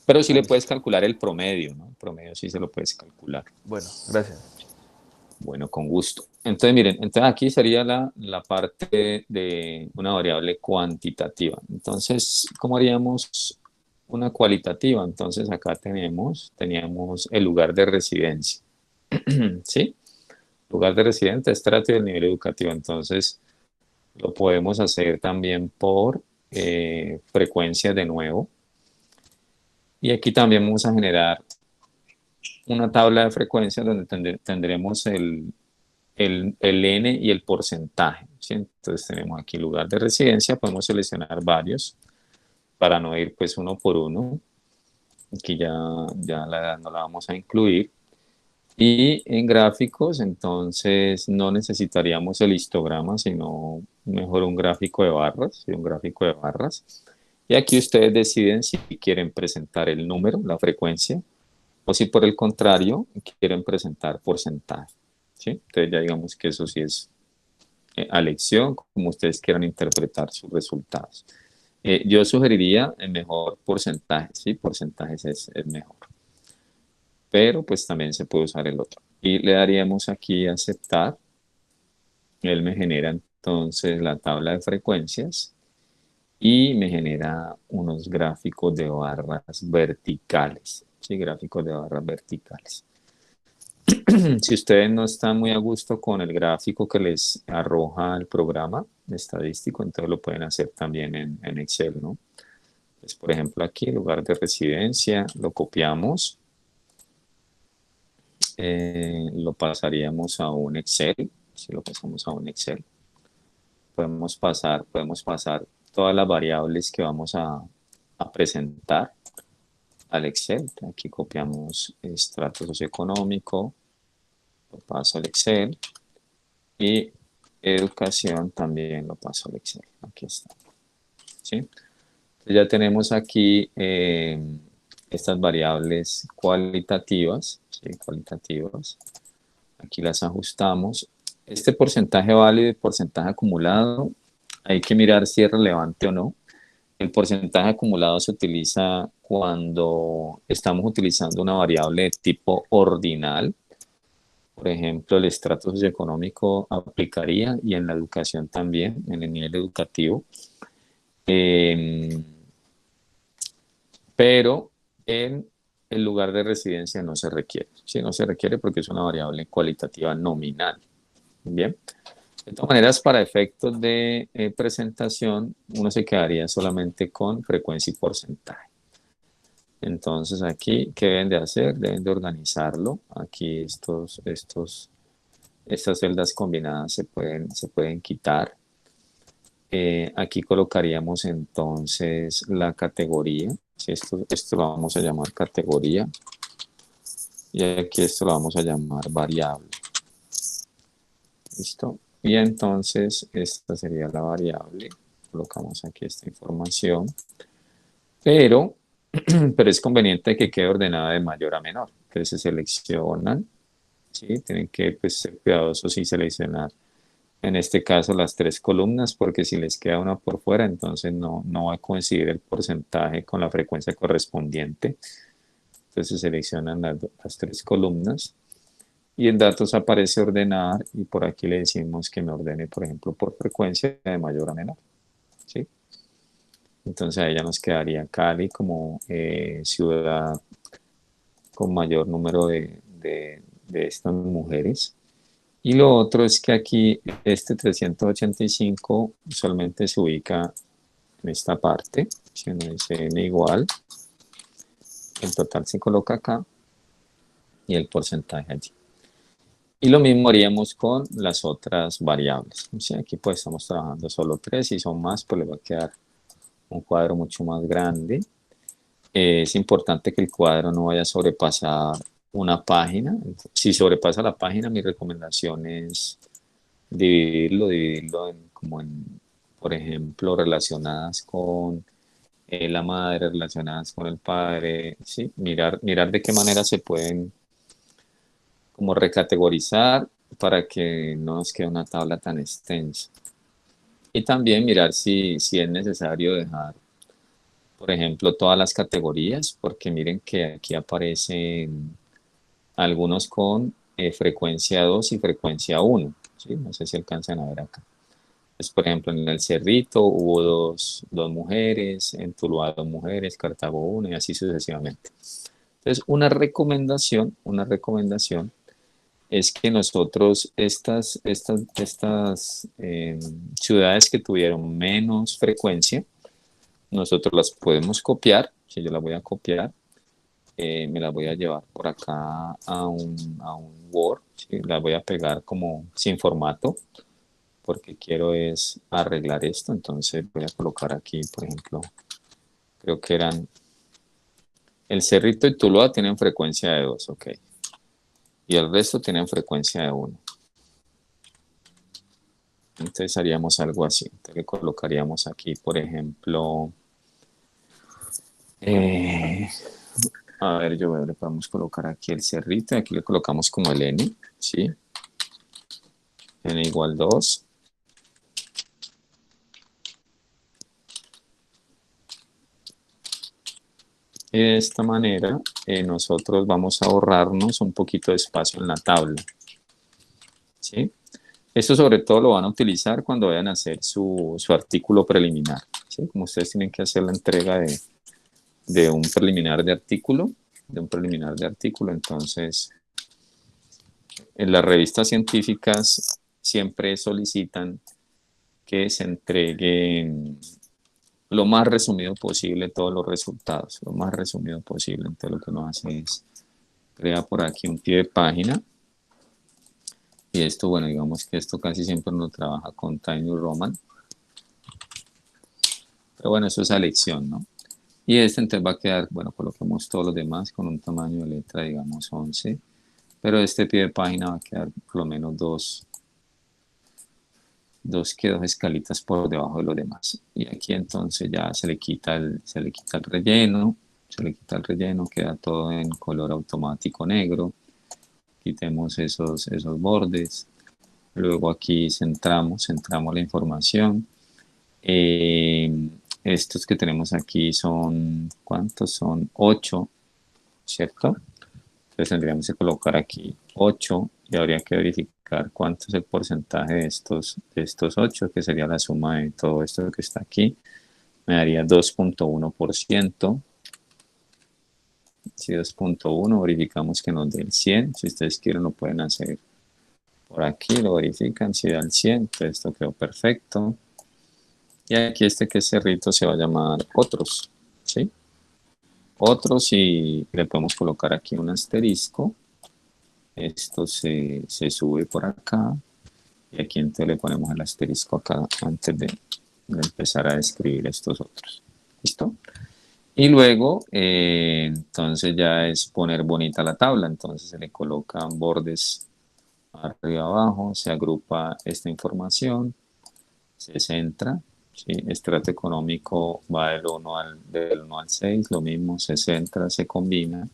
pero sí le puedes Listo. calcular el promedio, ¿no? El promedio sí se lo puedes calcular. Bueno, gracias. Bueno, con gusto. Entonces, miren, entonces aquí sería la parte de una variable cuantitativa. Entonces, ¿cómo haríamos una cualitativa? Entonces, acá teníamos el lugar de residencia, ¿sí? Lugar de residencia, estrato y el nivel educativo. Entonces, lo podemos hacer también por frecuencia de nuevo. Y aquí también vamos a generar una tabla de frecuencias donde tendremos el N y el porcentaje, ¿sí? Entonces tenemos aquí lugar de residencia, podemos seleccionar varios para no ir pues uno por uno. Aquí ya la edad no la vamos a incluir. Y en gráficos, entonces no necesitaríamos el histograma, sino mejor un gráfico de barras, ¿sí? Un gráfico de barras. Y aquí ustedes deciden si quieren presentar el número, la frecuencia, o si por el contrario quieren presentar porcentaje, ¿sí? Entonces ya digamos que eso sí es a elección, como ustedes quieran interpretar sus resultados. Yo sugeriría el mejor porcentaje, ¿sí? Porcentajes es mejor, pero pues también se puede usar el otro. Y le daríamos aquí a aceptar. Él me genera entonces la tabla de frecuencias y me genera unos gráficos de barras verticales, ¿sí? Gráficos de barras verticales. Si ustedes no están muy a gusto con el gráfico que les arroja el programa estadístico, entonces lo pueden hacer también en Excel, ¿no? Pues, por ejemplo, aquí, lugar de residencia, lo copiamos, lo pasaríamos a un Excel, si lo pasamos a un Excel. Podemos pasar todas las variables que vamos a presentar al Excel. Aquí copiamos estrato socioeconómico, lo paso al Excel, y educación también lo paso al Excel. Aquí está. ¿Sí? Entonces ya tenemos aquí estas variables cualitativas, ¿sí? Cualitativas. Aquí las ajustamos. Este porcentaje válido y porcentaje acumulado, hay que mirar si es relevante o no. El porcentaje acumulado se utiliza cuando estamos utilizando una variable de tipo ordinal. Por ejemplo, el estrato socioeconómico aplicaría, y en la educación también, en el nivel educativo. Pero en el lugar de residencia no se requiere. Sí, no se requiere porque es una variable cualitativa nominal. Bien. De todas maneras, para efectos de presentación, uno se quedaría solamente con frecuencia y porcentaje. Entonces aquí, ¿qué deben de hacer? Deben de organizarlo. Aquí estas celdas combinadas se pueden quitar. Aquí colocaríamos entonces la categoría. ¿Sí? Esto lo vamos a llamar categoría. Y aquí esto lo vamos a llamar variable. ¿Listo? Y entonces esta sería la variable. Colocamos aquí esta información. Pero es conveniente que quede ordenada de mayor a menor. Entonces se seleccionan, ¿sí? Tienen que ser cuidadosos y seleccionar, en este caso, las 3 columnas, porque si les queda una por fuera, entonces no va a coincidir el porcentaje con la frecuencia correspondiente. Entonces se seleccionan las 3 columnas. Y en datos aparece ordenar, y por aquí le decimos que me ordene, por ejemplo, por frecuencia de mayor a menor. ¿Sí? Entonces ahí ya nos quedaría Cali como ciudad con mayor número de estas mujeres. Y lo otro es que aquí este 385 usualmente se ubica en esta parte. Si uno dice n igual, el total se coloca acá y el porcentaje allí. Y lo mismo haríamos con las otras variables. O sea, aquí pues estamos trabajando solo 3, si son más pues le va a quedar un cuadro mucho más grande. Es importante que el cuadro no vaya a sobrepasar una página. Si sobrepasa la página, mi recomendación es dividirlo por ejemplo, relacionadas con la madre, relacionadas con el padre, ¿sí? Mirar de qué manera se pueden como recategorizar para que no nos quede una tabla tan extensa. Y también mirar si es necesario dejar, por ejemplo, todas las categorías, porque miren que aquí aparecen algunos con frecuencia 2 y frecuencia 1. ¿Sí? No sé si alcanzan a ver acá. Pues, por ejemplo, en el Cerrito hubo dos mujeres, en Tuluá 2 mujeres, Cartago 1 y así sucesivamente. Entonces, una recomendación es que nosotros estas ciudades que tuvieron menos frecuencia, nosotros las podemos copiar. Si yo las voy a copiar, me las voy a llevar por acá a un Word, ¿sí? Las voy a pegar como sin formato, porque quiero es arreglar esto. Entonces voy a colocar aquí, por ejemplo, creo que eran el Cerrito y Tuluá tienen frecuencia de 2, ok, y el resto tienen frecuencia de 1. Entonces haríamos algo así. Entonces le colocaríamos aquí, por ejemplo, a ver, le podemos colocar aquí el Cerrito, y aquí le colocamos como el N, ¿sí? N igual 2. Y de esta manera nosotros vamos a ahorrarnos un poquito de espacio en la tabla, ¿sí? Esto sobre todo lo van a utilizar cuando vayan a hacer su artículo preliminar, ¿sí? Como ustedes tienen que hacer la entrega de un preliminar de artículo, entonces en las revistas científicas siempre solicitan que se entreguen lo más resumido posible todos los resultados, lo más resumido posible. Entonces lo que uno hace es crear por aquí un pie de página. Y esto, bueno, digamos que esto casi siempre uno trabaja con Times New Roman. Pero bueno, eso es a elección, ¿no? Y este entonces va a quedar, bueno, coloquemos todos los demás con un tamaño de letra, digamos 11. Pero este pie de página va a quedar por lo menos dos escalitas por debajo de los demás. Y aquí entonces ya se le quita el relleno, queda todo en color automático negro. Quitemos esos bordes. Luego aquí centramos la información. Estos que tenemos aquí son, ¿cuántos? Son 8, ¿cierto? Entonces tendríamos que colocar aquí 8 y habría que verificar cuánto es el porcentaje de estos 8, que sería la suma de todo esto que está aquí. Me daría 2.1%. Si 2.1, verificamos que nos dé el 100. Si ustedes quieren lo pueden hacer por aquí, lo verifican. Si da el 100, entonces esto quedó perfecto. Y aquí que cerrito se va a llamar otros, ¿sí? Otros, y le podemos colocar aquí un asterisco. Esto se sube por acá. Y aquí entonces le ponemos el asterisco acá antes de empezar a escribir estos otros. ¿Listo? Y luego, entonces ya es poner bonita la tabla. Entonces se le colocan bordes arriba abajo, se agrupa esta información, se centra. ¿Sí? Estrato económico va del 1 al 6, lo mismo, se centra, se combina.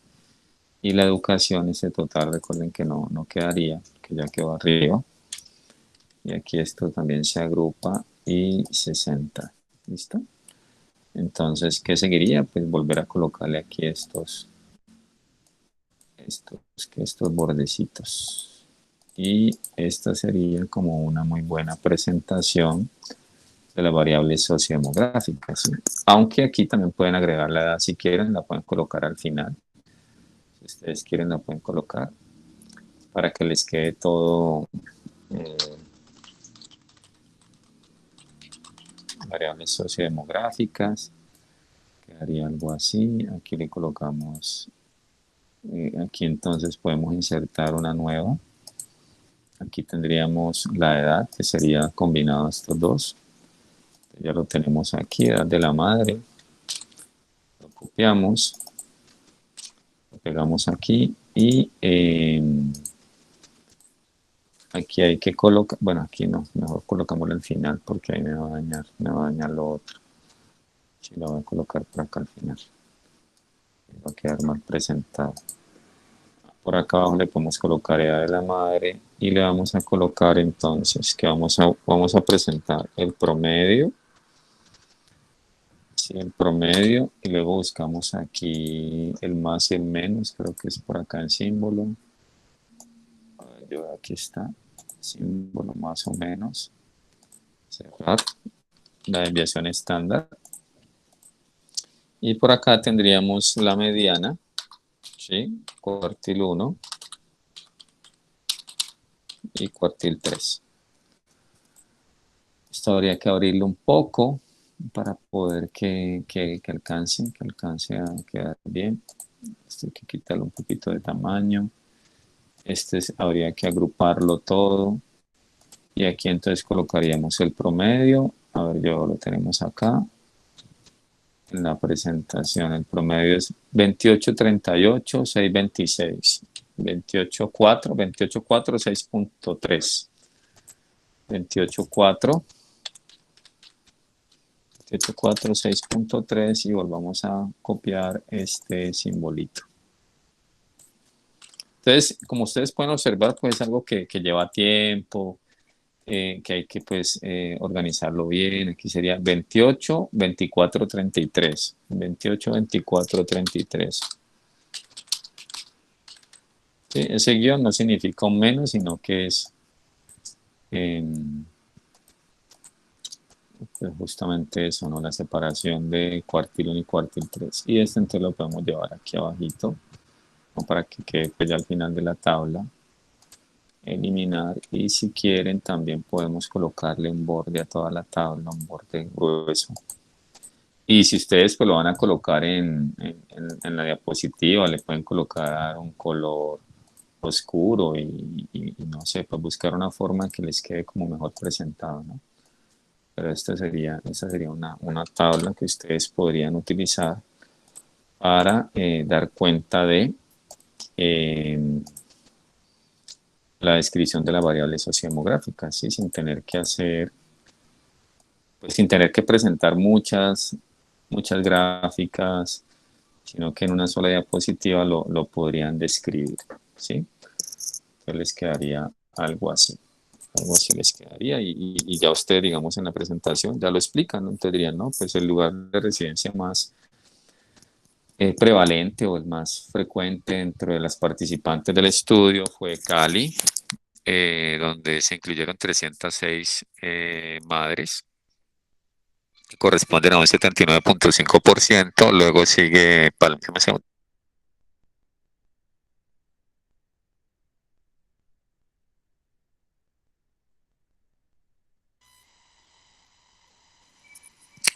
Y la educación, ese total, recuerden que no quedaría, que ya quedó arriba. Y aquí esto también se agrupa y se centra. ¿Listo? Entonces, ¿qué seguiría? Pues volver a colocarle aquí estos bordecitos. Y esta sería como una muy buena presentación de las variables sociodemográficas, ¿sí? Aunque aquí también pueden agregar la edad si quieren, la pueden colocar al final. Si ustedes quieren, la pueden colocar para que les quede todo variables sociodemográficas. Quedaría algo así. Aquí le colocamos, aquí entonces podemos insertar una nueva. Aquí tendríamos la edad, que sería combinado estos dos. Ya lo tenemos aquí, edad de la madre. Lo copiamos, lo pegamos aquí y aquí hay que colocar, bueno, aquí no, mejor colocámoslo al final porque ahí me va a dañar lo otro. Sí, lo voy a colocar por acá al final. Va a quedar mal presentado. Por acá abajo le podemos colocar edad de la madre y le vamos a colocar entonces que vamos a presentar el promedio. Sí, el promedio, y luego buscamos aquí el más y el menos, creo que es por acá el símbolo. A ver, aquí está, símbolo más o menos. Cerrar, la desviación estándar. Y por acá tendríamos la mediana, ¿sí? Cuartil 1 y cuartil 3. Esto habría que abrirlo un poco para poder que alcance a quedar bien. Esto hay que quitarle un poquito de tamaño. Habría que agruparlo todo. Y aquí entonces colocaríamos el promedio. A ver, yo lo tenemos acá. En la presentación, el promedio es 28.38, 6.26. 28.4, 6.3. 28.4. 28.4, 6.3 y volvamos a copiar este simbolito. Entonces, como ustedes pueden observar, pues es algo que lleva tiempo, que hay que pues organizarlo bien. Aquí sería 28, 24, 33. 28, 24, 33. ¿Sí? Ese guión no significa un menos, sino que es pues justamente eso, ¿no? La separación de cuartil 1 y cuartil 3. Y este entonces lo podemos llevar aquí abajito, o para que quede pues ya al final de la tabla. Eliminar, y si quieren también podemos colocarle un borde a toda la tabla, un borde grueso. Y si ustedes pues lo van a colocar en la diapositiva, le pueden colocar un color oscuro y no sé, pues buscar una forma que les quede como mejor presentado, ¿no? Pero esta sería una tabla que ustedes podrían utilizar para dar cuenta de la descripción de las variables sociodemográficas, ¿sí? Sin tener que hacer, pues sin tener que presentar muchas gráficas, sino que en una sola diapositiva lo podrían describir, ¿sí? Entonces les quedaría algo así les quedaría y ya ustedes, digamos, en la presentación ya lo explican, ¿no? Entonces dirían, no, pues el lugar de residencia más prevalente o el más frecuente dentro de las participantes del estudio fue Cali, donde se incluyeron 306 madres, que corresponden a un 79,5%. Luego sigue Palmira.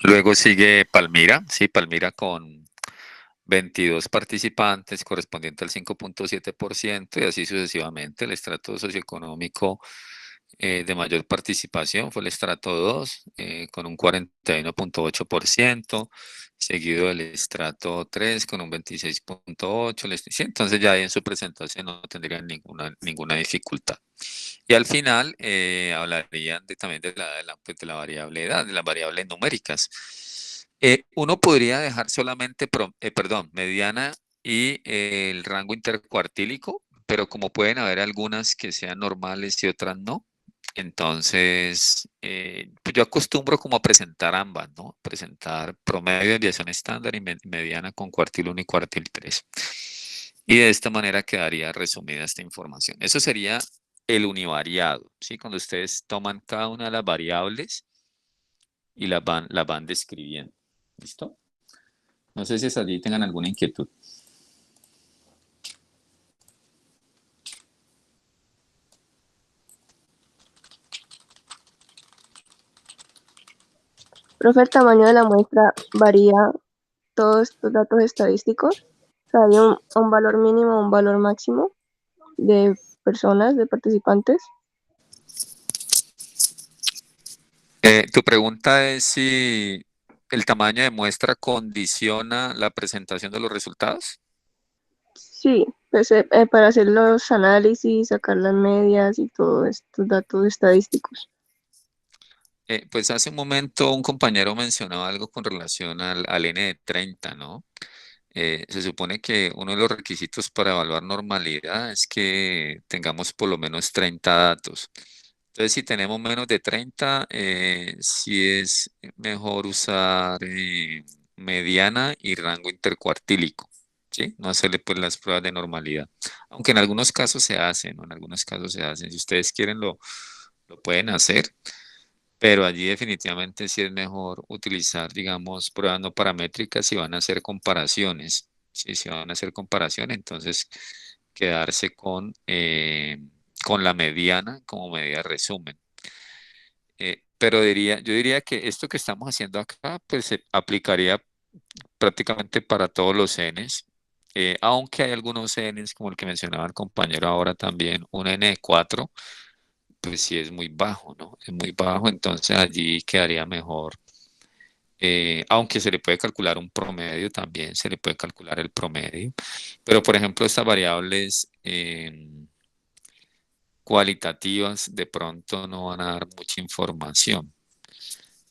Luego sigue Palmira, sí, Palmira con 22 participantes, correspondiente al 5,7%, y así sucesivamente. El estrato socioeconómico de mayor participación fue el estrato 2, con un 41,8%, seguido del estrato 3 con un 26,8%. Sí, entonces ya ahí en su presentación no tendrían ninguna dificultad. Y al final hablarían también pues, de la variable edad, de las variables numéricas. Uno podría dejar solamente, perdón, mediana y el rango intercuartílico, pero como pueden haber algunas que sean normales y otras no, entonces pues yo acostumbro como a presentar ambas, ¿no? Presentar promedio de desviación estándar y mediana con cuartil 1 y cuartil 3. Y de esta manera quedaría resumida esta información. Eso sería el univariado, ¿sí? Cuando ustedes toman cada una de las variables y las van describiendo. ¿Listo? No sé si hasta allí tengan alguna inquietud. Profe, ¿el tamaño de la muestra varía todos estos datos estadísticos? O sea, ¿hay un valor mínimo, un valor máximo de personas, de participantes? Tu pregunta es si el tamaño de muestra condiciona la presentación de los resultados. Sí, pues, para hacer los análisis, sacar las medias y todos estos datos estadísticos. Pues hace un momento un compañero mencionaba algo con relación al N de 30, ¿no? Se supone que uno de los requisitos para evaluar normalidad es que tengamos por lo menos 30 datos. Entonces, si tenemos menos de 30, sí es mejor usar mediana y rango intercuartílico, ¿sí? No hacerle pues las pruebas de normalidad. Aunque en algunos casos se hacen, ¿no? En algunos casos se hacen. Si ustedes quieren, lo pueden hacer, pero allí definitivamente sí es mejor utilizar, digamos, pruebas no paramétricas si van a hacer comparaciones. ¿Sí? Si van a hacer comparaciones, entonces quedarse con la mediana como medida de resumen. Pero yo diría que esto que estamos haciendo acá, pues se aplicaría prácticamente para todos los Ns, aunque hay algunos Ns, como el que mencionaba el compañero ahora también, un N de 4, pues sí es muy bajo, ¿no? Es muy bajo, entonces allí quedaría mejor. Aunque se le puede calcular un promedio también, se le puede calcular el promedio, pero por ejemplo estas variables cualitativas de pronto no van a dar mucha información.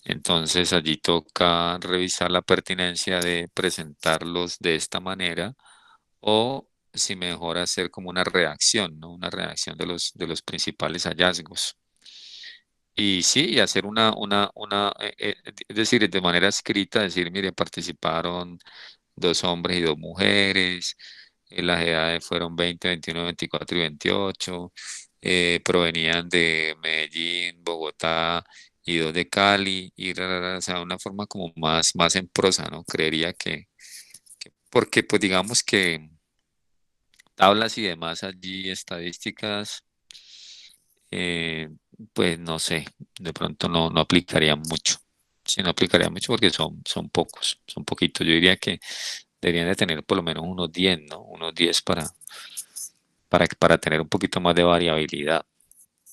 Entonces allí toca revisar la pertinencia de presentarlos de esta manera o si mejor hacer como una redacción, ¿no? Una redacción de los principales hallazgos. Y sí, y hacer es decir, de manera escrita, decir, mire, participaron 2 hombres y 2 mujeres, las edades fueron 20, 21, 24 y 28, provenían de Medellín, Bogotá y 2 de Cali, y o sea, una forma como más en prosa, ¿no? Creería porque pues digamos que tablas y demás allí, estadísticas, eh, pues no sé, de pronto no aplicaría mucho. Sí, no aplicaría mucho porque son pocos, son poquitos. Yo diría que deberían de tener por lo menos unos 10, ¿no? Unos 10 para tener un poquito más de variabilidad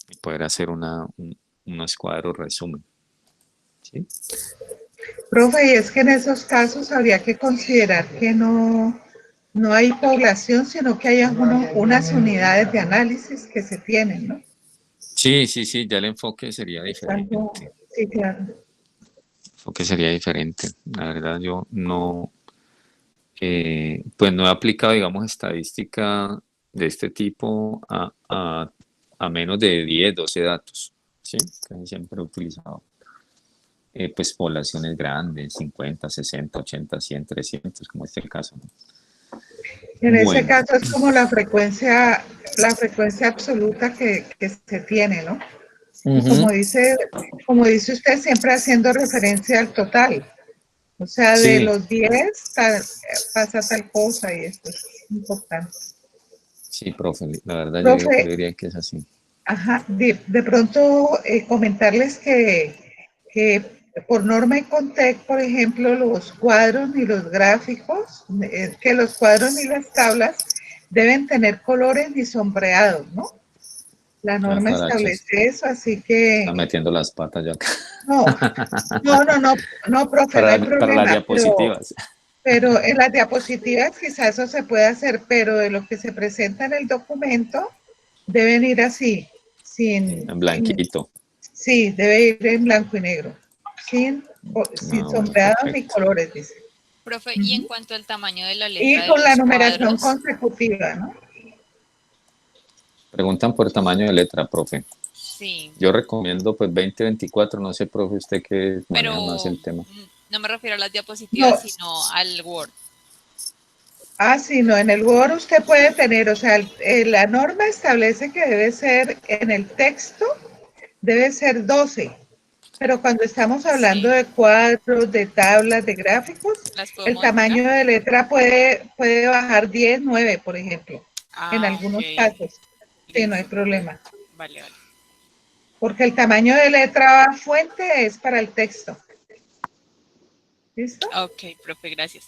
y poder hacer unos cuadros resumen. ¿Sí? Profe, y es que en esos casos habría que considerar que no hay población, sino que hay unas unidades de análisis que se tienen, ¿no? Sí, ya el enfoque sería Estando, diferente. sí, claro. El enfoque sería diferente. La verdad, yo no, pues no he aplicado, digamos, estadística de este tipo a menos de 10, 12 datos. Sí, casi siempre he utilizado pues poblaciones grandes, 50, 60, 80, 100, 300, como este caso, ¿no? En ese Bueno, caso es como la frecuencia absoluta que se tiene, ¿no? Y ujú, como dice usted, siempre haciendo referencia al total. O sea, de sí, los 10 pasa tal cosa y esto es importante. sí, profe, la verdad yo Profe, diría que es así. ajá, de pronto comentarles que por norma y Contec, por ejemplo, los cuadros ni los gráficos, que los cuadros ni las tablas deben tener colores ni sombreados, ¿no? La Ah, norma carachas, establece eso, así está que metiendo las patas yo acá. no, no, profe, no hay Para las problema, diapositivas. pero en las diapositivas quizás eso se puede hacer, pero de lo que se presenta en el documento deben ir así, En blanquito. sí, debe ir en blanco y negro, sin Ah, bueno, sombreados ni perfecto. colores, dice. Profe, y en Ujú. cuanto al tamaño de la letra Y de con la los numeración cuadros, consecutiva, ¿no? Preguntan por tamaño de letra, profe. sí, Yo recomiendo pues 20, 24, no sé, profe, usted que maneja más pero el tema. no me refiero a las diapositivas, No, sino al Word. sí, no, en el Word usted puede tener, o sea, la norma establece que debe ser en el texto, debe ser 12. Pero cuando estamos hablando Sí, de cuadros, de tablas, de gráficos, las puedo el modificar. tamaño de letra puede bajar 10, 9, por ejemplo, en Ah, ok, algunos casos. Sí, no hay listo, profe. problema. Vale, vale. Porque el tamaño de letra fuente es para el texto. ¿Listo? Ok, profe, gracias.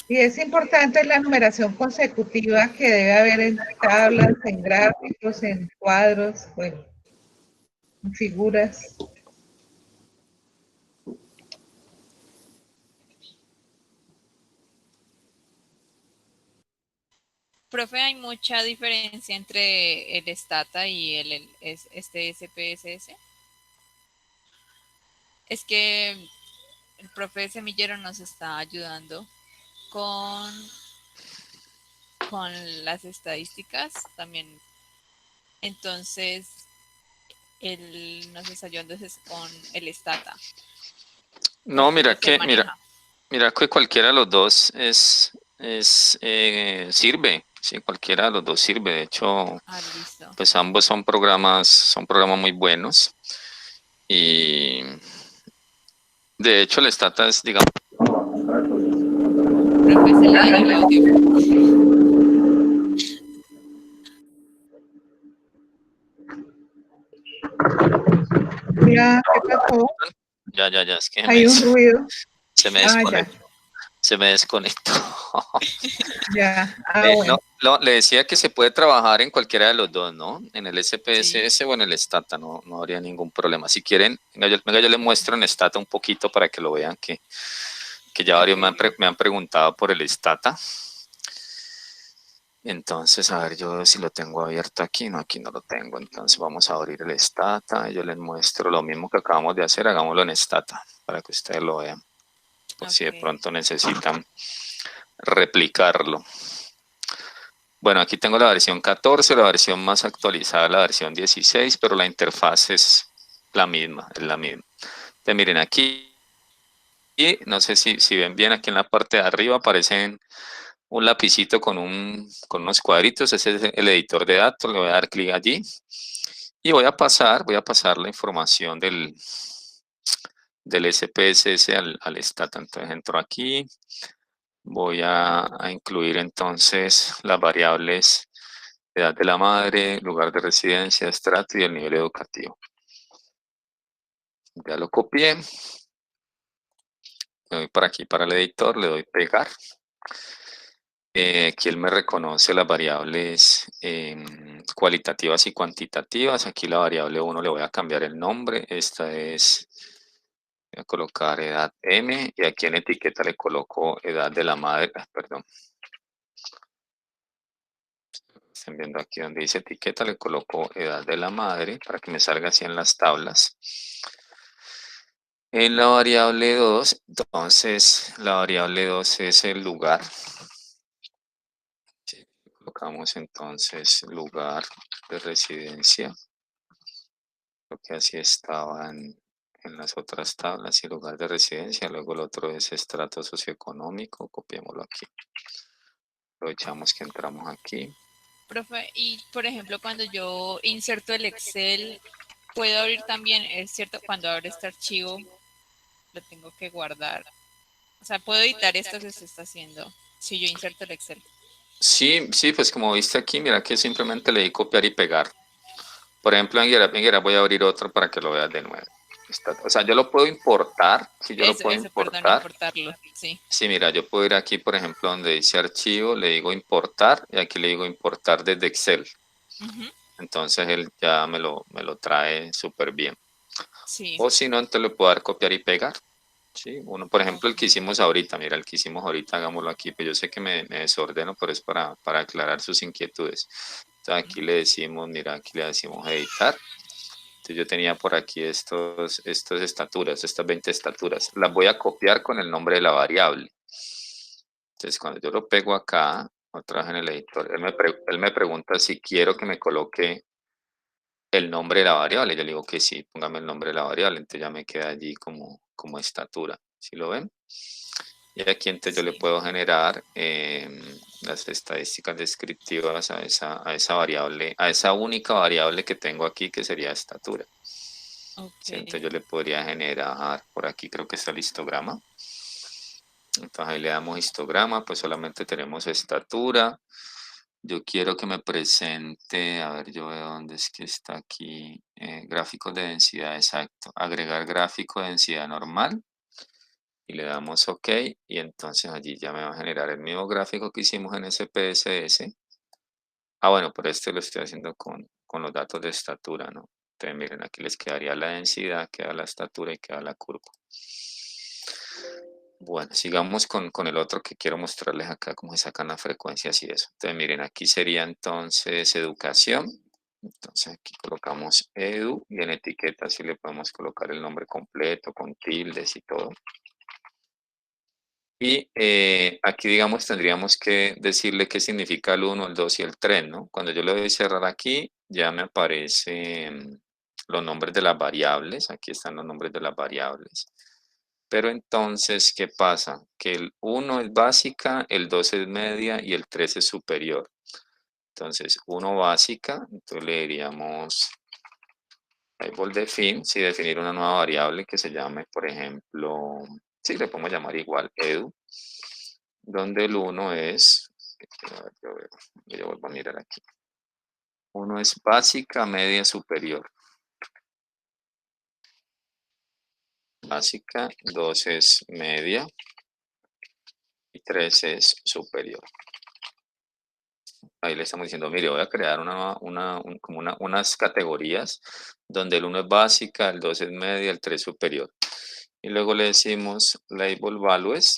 Y es importante la numeración consecutiva que debe haber en tablas, en gráficos, en cuadros, bueno, en figuras. Profe, hay mucha diferencia entre el Stata y este SPSS. Es que el profe Semillero nos está ayudando con, con las estadísticas también. Entonces, él nos está ayudando con el Stata. No, Entonces, él maneja. mira que cualquiera de los dos sirve, sí, cualquiera de los dos sirve. De hecho, Ah, listo. pues ambos son programas muy buenos. Y de hecho, el Stata es, digamos, Profe, se le dañó el audio. Ya, ¿qué pasó? ya, es que Hay un ruido. se me Ya, desconectó. Se me desconectó. ya. No, Bueno. le decía que se puede trabajar en cualquiera de los dos, ¿no? En el Sí. SPSS o en el Stata, no habría ningún problema. Si quieren, venga, yo les muestro en Stata un poquito para que lo vean, que ya varios Ok. me han preguntado por el Stata. Entonces, a ver, yo si lo tengo abierto aquí, no, aquí no lo tengo. Entonces vamos a abrir el Stata y yo les muestro lo mismo que acabamos de hacer, hagámoslo en Stata para que ustedes lo vean, por si de Ok. pronto necesitan replicarlo. Bueno, aquí tengo la versión 14, la versión más actualizada, la versión 16, pero la interfaz es la misma, es la misma. Entonces, miren aquí, y no sé si ven bien, aquí en la parte de arriba aparecen un lapicito con unos cuadritos, ese es el editor de datos, le voy a dar clic allí Y voy a pasar la información del SPSS al Stata. Entonces entro aquí, voy a incluir entonces las variables edad de la madre, lugar de residencia, estrato y el nivel educativo. Ya lo copié. Me voy para aquí, para el editor, le doy pegar. Aquí él me reconoce las variables cualitativas y cuantitativas. Aquí la variable 1 le voy a cambiar el nombre. Esta es, voy a colocar edad M y aquí en etiqueta le coloco edad de la madre. Perdón. Están viendo aquí donde dice etiqueta, le coloco edad de la madre para que me salga así en las tablas. En la variable 2, entonces la variable 2 es el lugar. Colocamos entonces lugar de residencia. Creo que así estaba en las otras tablas y lugar de residencia. Luego el otro es estrato socioeconómico. Copiémoslo aquí. Aprovechamos que entramos aquí. Profe, y por ejemplo, cuando yo inserto el Excel, puedo abrir también, es cierto, cuando abro este archivo, lo tengo que guardar. O sea, puedo editar esto que se está haciendo si yo inserto el Excel. Sí, sí, pues como viste aquí, mira que simplemente le di copiar y pegar. Por ejemplo, en GitHub voy a abrir otro para que lo veas de nuevo. O sea, yo lo puedo importar. Si yo lo puedo Perdón, importar. importarlo, sí. Sí, mira, yo puedo ir aquí, por ejemplo, donde dice archivo, le digo importar y aquí le digo importar desde Excel. Entonces él ya me lo trae súper bien. Sí. O si no, entonces le puedo dar copiar y pegar. Sí, uno, por ejemplo, el que hicimos ahorita, mira, el que hicimos ahorita, hagámoslo aquí, pues yo sé que me desordeno, pero es para aclarar sus inquietudes. Entonces aquí le decimos, mira, aquí le decimos editar. Entonces yo tenía por aquí estas estaturas, estas 20 estaturas. Las voy a copiar con el nombre de la variable. Entonces cuando yo lo pego acá, otra vez en el editor, él me pregunta si quiero que me coloque el nombre de la variable. Yo le digo que sí, póngame el nombre de la variable. Entonces ya me queda allí como estatura. ¿Sí lo ven? Y aquí entonces yo le puedo generar las estadísticas descriptivas a esa variable, a esa única variable que tengo aquí, que sería estatura. Sí, entonces yo le podría generar, por aquí creo que está el histograma. Entonces ahí le damos histograma, pues solamente tenemos estatura. Yo quiero que me presente, a ver, yo veo dónde es que está aquí, gráficos de densidad, exacto. Agregar gráfico de densidad normal. Y le damos OK y entonces allí ya me va a generar el mismo gráfico que hicimos en SPSS. Bueno, pero este lo estoy haciendo con los datos de estatura, ¿no? Entonces miren, aquí les quedaría la densidad, queda la estatura y queda la curva. Bueno, sigamos con el otro que quiero mostrarles acá, cómo se sacan las frecuencias y eso. Entonces miren, aquí sería entonces educación. Entonces aquí colocamos edu y en etiqueta sí le podemos colocar el nombre completo con tildes y todo. Y aquí, digamos, tendríamos que decirle qué significa el 1, el 2 y el 3, ¿no? Cuando yo le doy cerrar aquí, ya me aparecen los nombres de las variables. Aquí están los nombres de las variables. Pero entonces, ¿qué pasa? Que el 1 es básica, el 2 es media y el 3 es superior. Entonces, 1 básica, entonces le diríamos label define, si definir una nueva variable que se llame, por ejemplo, sí, le podemos llamar igual edu, donde el 1 es, yo vuelvo a mirar aquí, 1 es básica, media, superior. Básica, 2 es media y 3 es superior. Ahí le estamos diciendo, mire, voy a crear unas categorías donde el 1 es básica, el 2 es media, el 3 superior. Y luego le decimos label values,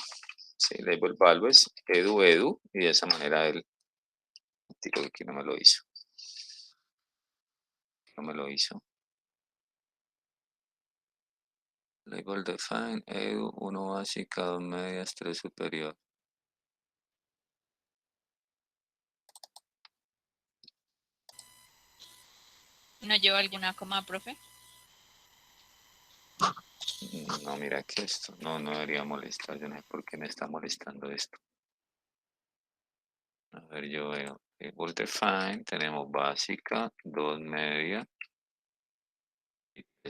sí, label values, edu, y de esa manera él, digo que aquí no me lo hizo. No me lo hizo. Label define, edu, 1 básica, 2 medias, 3 superior. ¿No lleva alguna coma, profe? No, mira que esto no debería molestar. Yo no sé por qué me está molestando esto. A ver, yo veo label define, tenemos básica, 2 media,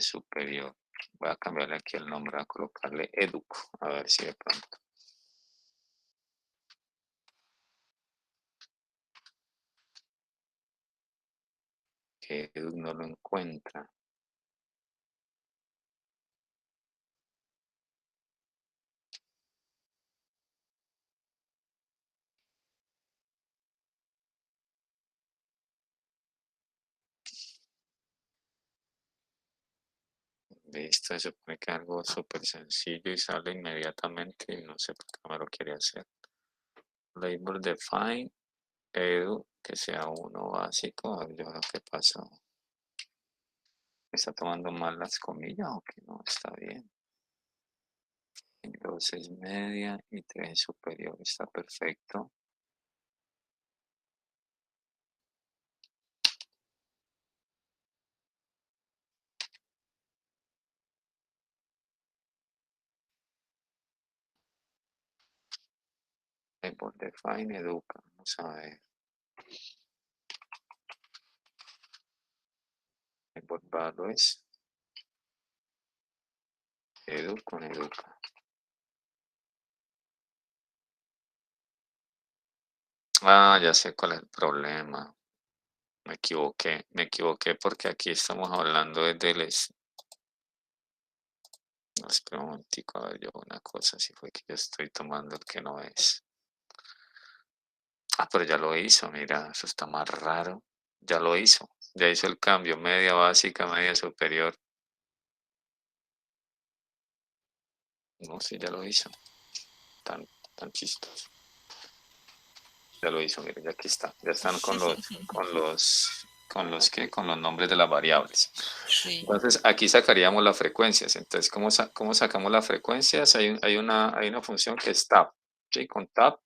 superior. Voy a cambiarle aquí el nombre, a colocarle educo, a ver si de pronto. Que educ no lo encuentra. Listo, se supone que algo súper sencillo y sale inmediatamente y no sé por qué me lo quiere hacer. Label define, edu, que sea uno básico. A ver yo lo que pasó. ¿Está tomando mal las comillas o que no? Está bien. 2 es media y 3 es superior. Está perfecto. Label define, educa. Vamos a ver. Label values. Edu con educa. Ah, ya sé cuál es el problema. Me equivoqué porque aquí estamos hablando desde no, espera un momentico, a ver yo una cosa, si fue que yo estoy tomando el que no es. Ah, pero ya lo hizo, mira, eso está más raro. Ya lo hizo, ya hizo el cambio, media básica, media superior. No, sí, ya lo hizo. Tan chistoso. Ya lo hizo, miren, ya aquí está. Ya están con los nombres de las variables. Sí. Entonces, aquí sacaríamos las frecuencias. Entonces, ¿cómo sacamos las frecuencias? Hay una función que es tab. ¿Sí? Con tab,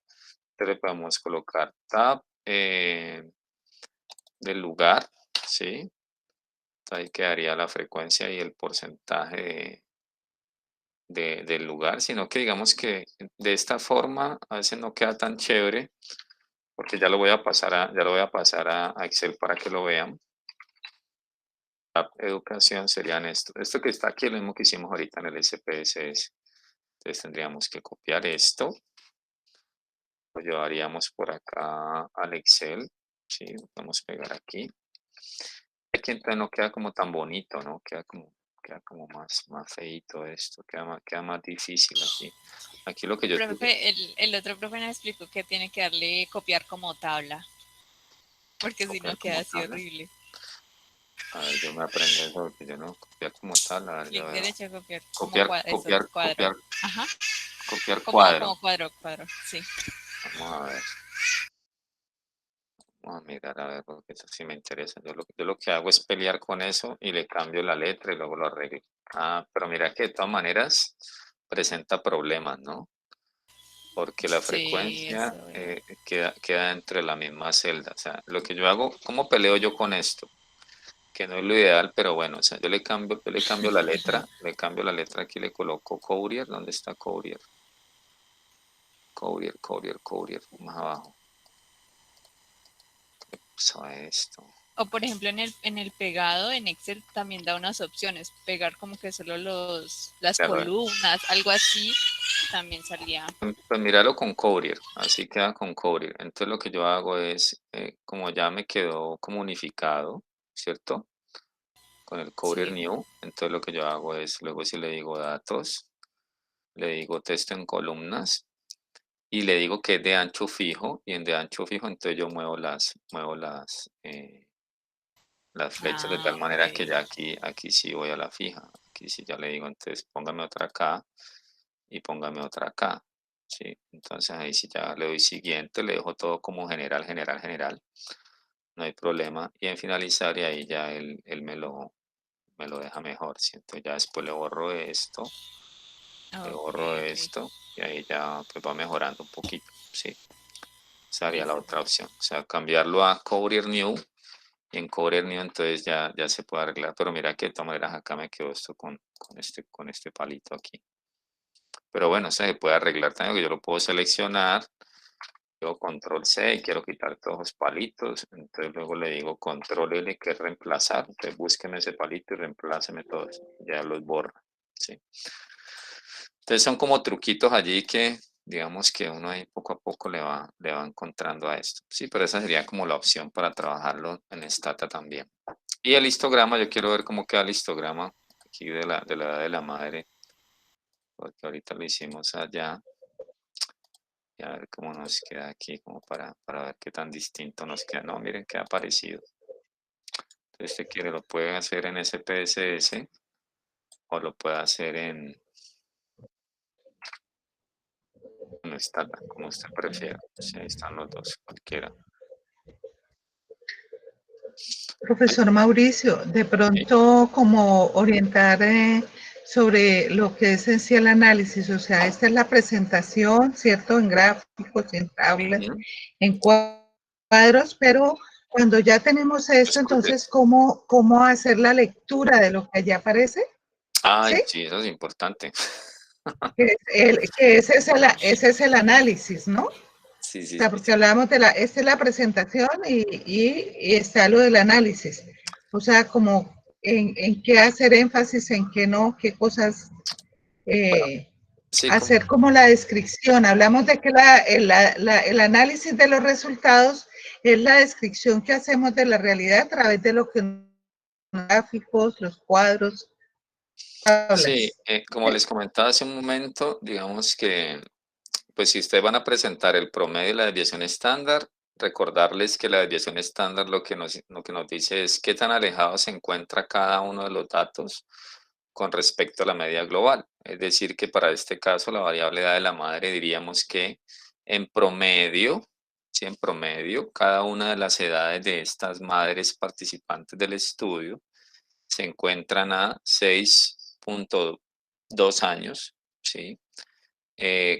entonces le podemos colocar tab del lugar, ¿sí? Ahí quedaría la frecuencia y el porcentaje del lugar, sino que digamos que de esta forma a veces no queda tan chévere, porque ya lo voy a pasar a Excel para que lo vean. Tab educación serían esto. Esto que está aquí es lo mismo que hicimos ahorita en el SPSS. Entonces tendríamos que copiar esto, lo llevaríamos por acá al Excel, ¿sí? Lo podemos pegar aquí. Aquí entonces no queda como tan bonito, ¿no? Queda como más feíto esto, queda más difícil aquí. Aquí lo que yo... Profe, el otro profe nos explicó que tiene que darle copiar como tabla, porque si no queda así horrible. A ver, yo me aprendo eso porque yo no copiar como tal. A ver, Clic yo veo. derecho, copiar. Copiar, Eso, cuadro. Ajá. copiar Como cuadro. cuadro, sí. Vamos a ver. Vamos a mirar a ver, porque eso sí me interesa. Yo lo que hago es pelear con eso y le cambio la letra y luego lo arreglo. Ah, pero mira que de todas maneras presenta problemas, ¿no? Porque la Sí, frecuencia eso. queda entre la misma celda. O sea, lo que yo hago, ¿cómo peleo yo con esto? Que no es lo ideal, pero bueno, o sea, yo le cambio la letra aquí, le coloco Courier. ¿Dónde está Courier? Courier, más abajo. ¿Qué pasó a esto? O por ejemplo en el pegado en Excel también da unas opciones, pegar como que solo las Ya columnas, algo así, también salía. Pues míralo con Courier, así queda con Courier. Entonces lo que yo hago es, como ya me quedó como unificado, ¿cierto? Con el Courier Sí. New, entonces lo que yo hago es, luego si le digo datos, le digo texto en columnas y le digo que es de ancho fijo, y en de ancho fijo entonces yo muevo las flechas de tal Ah, manera que ok. ya aquí sí voy a la fija. Aquí sí ya le digo, entonces póngame otra acá y póngame otra acá. ¿Sí? Entonces ahí sí ya le doy siguiente, le dejo todo como general, general, general. No hay problema. Y en finalizar y ahí ya él me lo deja mejor. ¿Sí? Entonces ya después le Ok, borro ok. esto y ahí ya pues va mejorando un poquito. ¿Sí? Esa sería la Listo. otra opción. O sea, cambiarlo a Courier New. Y en Courier New entonces ya se puede arreglar. Pero mira que de todas maneras acá me quedó esto con este palito aquí. Pero bueno, se puede arreglar también, que yo lo puedo seleccionar Digo control C y quiero quitar todos los palitos, entonces luego le digo control L, que es reemplazar, entonces búsqueme ese palito y reempláceme todos, ya los borra, ¿sí? Entonces son como truquitos allí que digamos que uno ahí poco a poco le va encontrando a esto, sí, pero esa sería como la opción para trabajarlo en Stata también. Y el histograma, yo quiero ver cómo queda el histograma aquí de la edad de la madre, porque ahorita lo hicimos allá. Y a ver cómo nos queda aquí, como para ver qué tan distinto nos queda. No, miren, queda parecido. Entonces, si quiere, lo puede hacer en SPSS o lo puede hacer en Stata, como usted prefiera. Sí, ahí están los dos, cualquiera. Profesor Mauricio, de Sí. pronto como orientar sobre lo que es en sí el análisis, o sea, esta es la presentación, ¿cierto? En gráficos, en tablas, Ujú. en cuadros, pero cuando ya tenemos esto, Escuche. entonces, ¿cómo hacer la lectura de lo que allá aparece? ¿Sí? Ay, sí, eso es importante. Ese es el análisis, ¿no? O Sí, sí, sea, sí, porque sí. hablábamos esta es la presentación y está lo del análisis. O sea, como en qué hacer énfasis, en qué no, qué cosas Bueno, sí, como, hacer como la descripción. Hablamos de que el análisis de los resultados es la descripción que hacemos de la realidad a través de lo que los gráficos, los cuadros, sí, tablas. como les comentaba hace un momento, digamos que pues si ustedes van a presentar el promedio y la desviación estándar, recordarles que la desviación estándar lo que nos dice es qué tan alejado se encuentra cada uno de los datos con respecto a la media global. Es decir, que para este caso la variable edad de la madre diríamos que en promedio, si en promedio, cada una de las edades de estas madres participantes del estudio se encuentran a 6,2 años, ¿sí?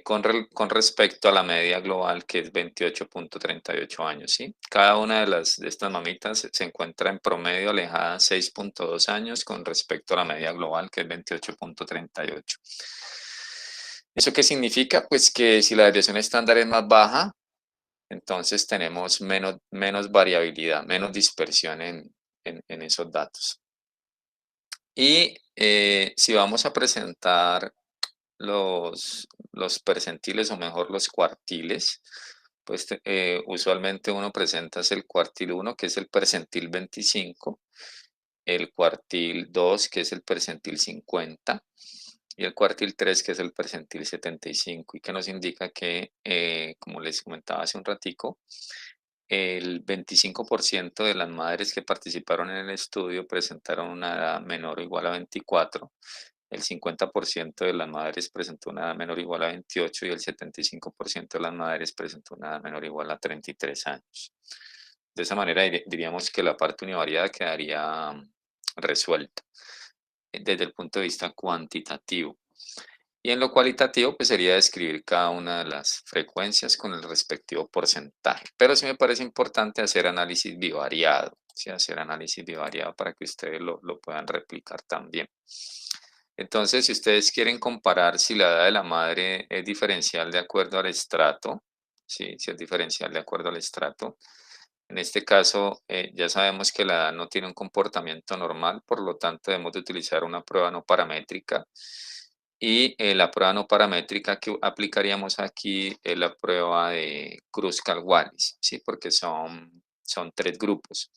Con respecto a la media global, que es 28,38 años, ¿sí? Cada una de estas mamitas se encuentra en promedio alejada 6,2 años con respecto a la media global, que es 28,38. ¿Eso qué significa? Pues que si la desviación estándar es más baja, entonces tenemos menos variabilidad, menos dispersión en esos datos. Y si vamos a presentar los percentiles o mejor los cuartiles, pues usualmente uno presenta es el cuartil 1, que es el percentil 25, el cuartil 2, que es el percentil 50, y el cuartil 3, que es el percentil 75, y que nos indica que, como les comentaba hace un ratico, el 25% de las madres que participaron en el estudio presentaron una edad menor o igual a 24, el 50% de las madres presentó una edad menor o igual a 28 y el 75% de las madres presentó una edad menor o igual a 33 años. De esa manera diríamos que la parte univariada quedaría resuelta desde el punto de vista cuantitativo. Y en lo cualitativo, pues sería describir cada una de las frecuencias con el respectivo porcentaje. Pero sí me parece importante hacer análisis bivariado, ¿sí? Hacer análisis bivariado para que ustedes lo puedan replicar también. Entonces, si ustedes quieren comparar si la edad de la madre es diferencial de acuerdo al estrato, ¿sí? Si es diferencial de acuerdo al estrato, en este caso, ya sabemos que la edad no tiene un comportamiento normal, por lo tanto debemos de utilizar una prueba no paramétrica. Y la prueba no paramétrica que aplicaríamos aquí es la prueba de Kruskal-Wallis, ¿sí? Porque son tres grupos.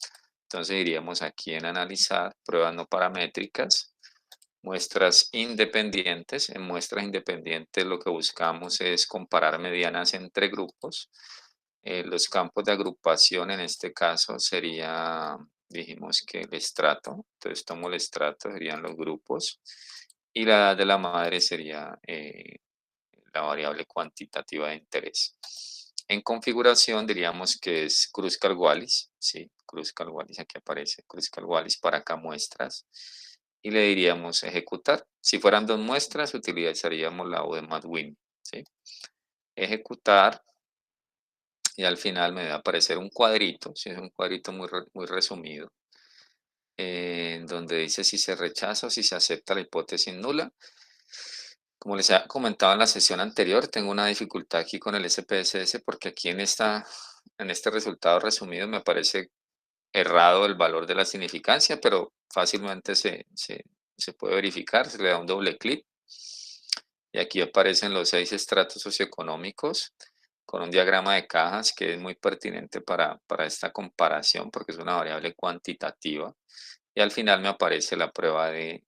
Entonces diríamos aquí en analizar pruebas no paramétricas, muestras independientes. En muestras independientes lo que buscamos es comparar medianas entre grupos. Los campos de agrupación en este caso sería, dijimos que el estrato, entonces tomo el estrato, serían los grupos, y la edad de la madre sería la variable cuantitativa de interés. En configuración diríamos que es Kruskal-Wallis, ¿sí? Kruskal-Wallis, aquí aparece Kruskal-Wallis para acá muestras, y le diríamos ejecutar. Si fueran dos muestras, utilizaríamos la O de Madwin, ¿sí? Ejecutar, y al final me va a aparecer un cuadrito, si es un cuadrito muy resumido, en donde dice si se rechaza o si se acepta la hipótesis nula. Como les había comentado en la sesión anterior, tengo una dificultad aquí con el SPSS porque aquí en este resultado resumido me parece errado el valor de la significancia, pero fácilmente se puede verificar, se le da un doble clic y aquí aparecen los 6 estratos socioeconómicos con un diagrama de cajas que es muy pertinente para esta comparación porque es una variable cuantitativa. Y al final me aparece la prueba de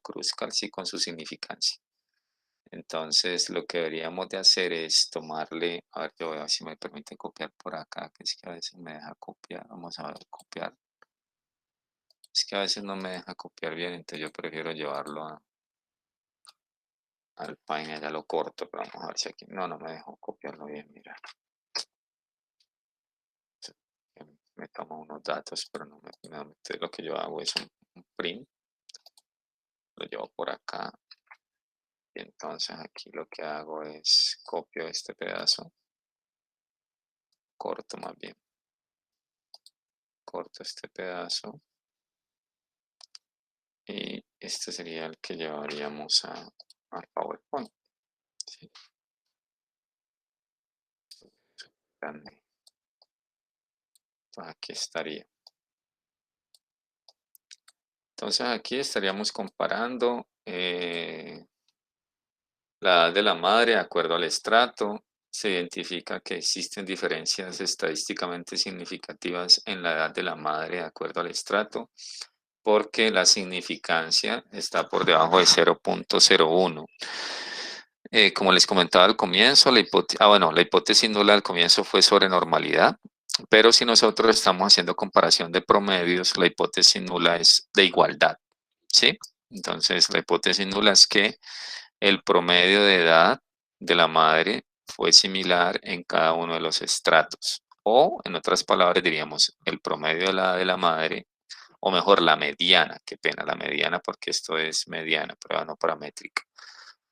Kruskal, sí, con su significancia. Entonces, lo que deberíamos de hacer es tomarle, a ver, yo voy a ver si me permite copiar por acá, que es que a veces me deja copiar. Vamos a ver, copiar. Es que a veces no me deja copiar bien, entonces yo prefiero llevarlo al Paint, ya lo corto, pero vamos a ver si aquí, no me dejó copiarlo bien, mira. Me toma unos datos, pero entonces lo que yo hago es un print, lo llevo por acá. Y entonces aquí lo que hago es copio este pedazo, corto más bien, corto este pedazo y este sería el que llevaríamos al PowerPoint. ¿Sí? Grande. Entonces aquí estaría. Entonces aquí estaríamos comparando la edad de la madre de acuerdo al estrato. Se identifica que existen diferencias estadísticamente significativas en la edad de la madre de acuerdo al estrato, porque la significancia está por debajo de 0.01. Como les comentaba al comienzo, la hipótesis nula al comienzo fue sobre normalidad, pero si nosotros estamos haciendo comparación de promedios, la hipótesis nula es de igualdad, ¿sí? Entonces, la hipótesis nula es que el promedio de edad de la madre fue similar en cada uno de los estratos. O, en otras palabras, diríamos, el promedio de la edad de la madre, o mejor, la mediana, qué pena, la mediana porque esto es mediana, prueba no paramétrica.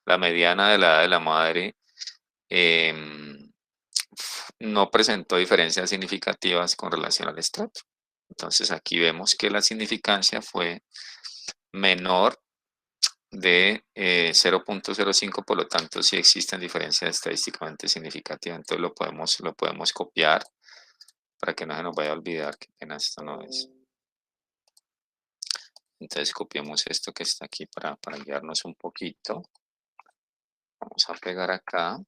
La mediana de la edad de la madre no presentó diferencias significativas con relación al estrato. Entonces aquí vemos que la significancia fue menor de 0.05, por lo tanto sí existen diferencias estadísticamente significativas. Entonces lo podemos copiar para que no se nos vaya a olvidar que apenas esto no es. Entonces copiamos esto que está aquí para guiarnos un poquito. Vamos a pegar acá.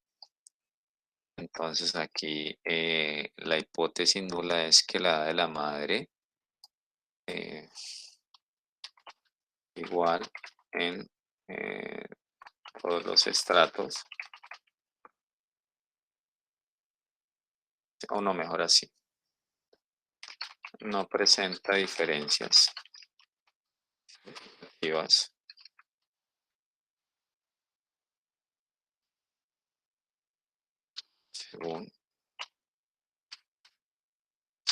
Entonces aquí la hipótesis nula es que la edad de la madre igual en todos los estratos, o no, mejor así, no presenta diferencias significativas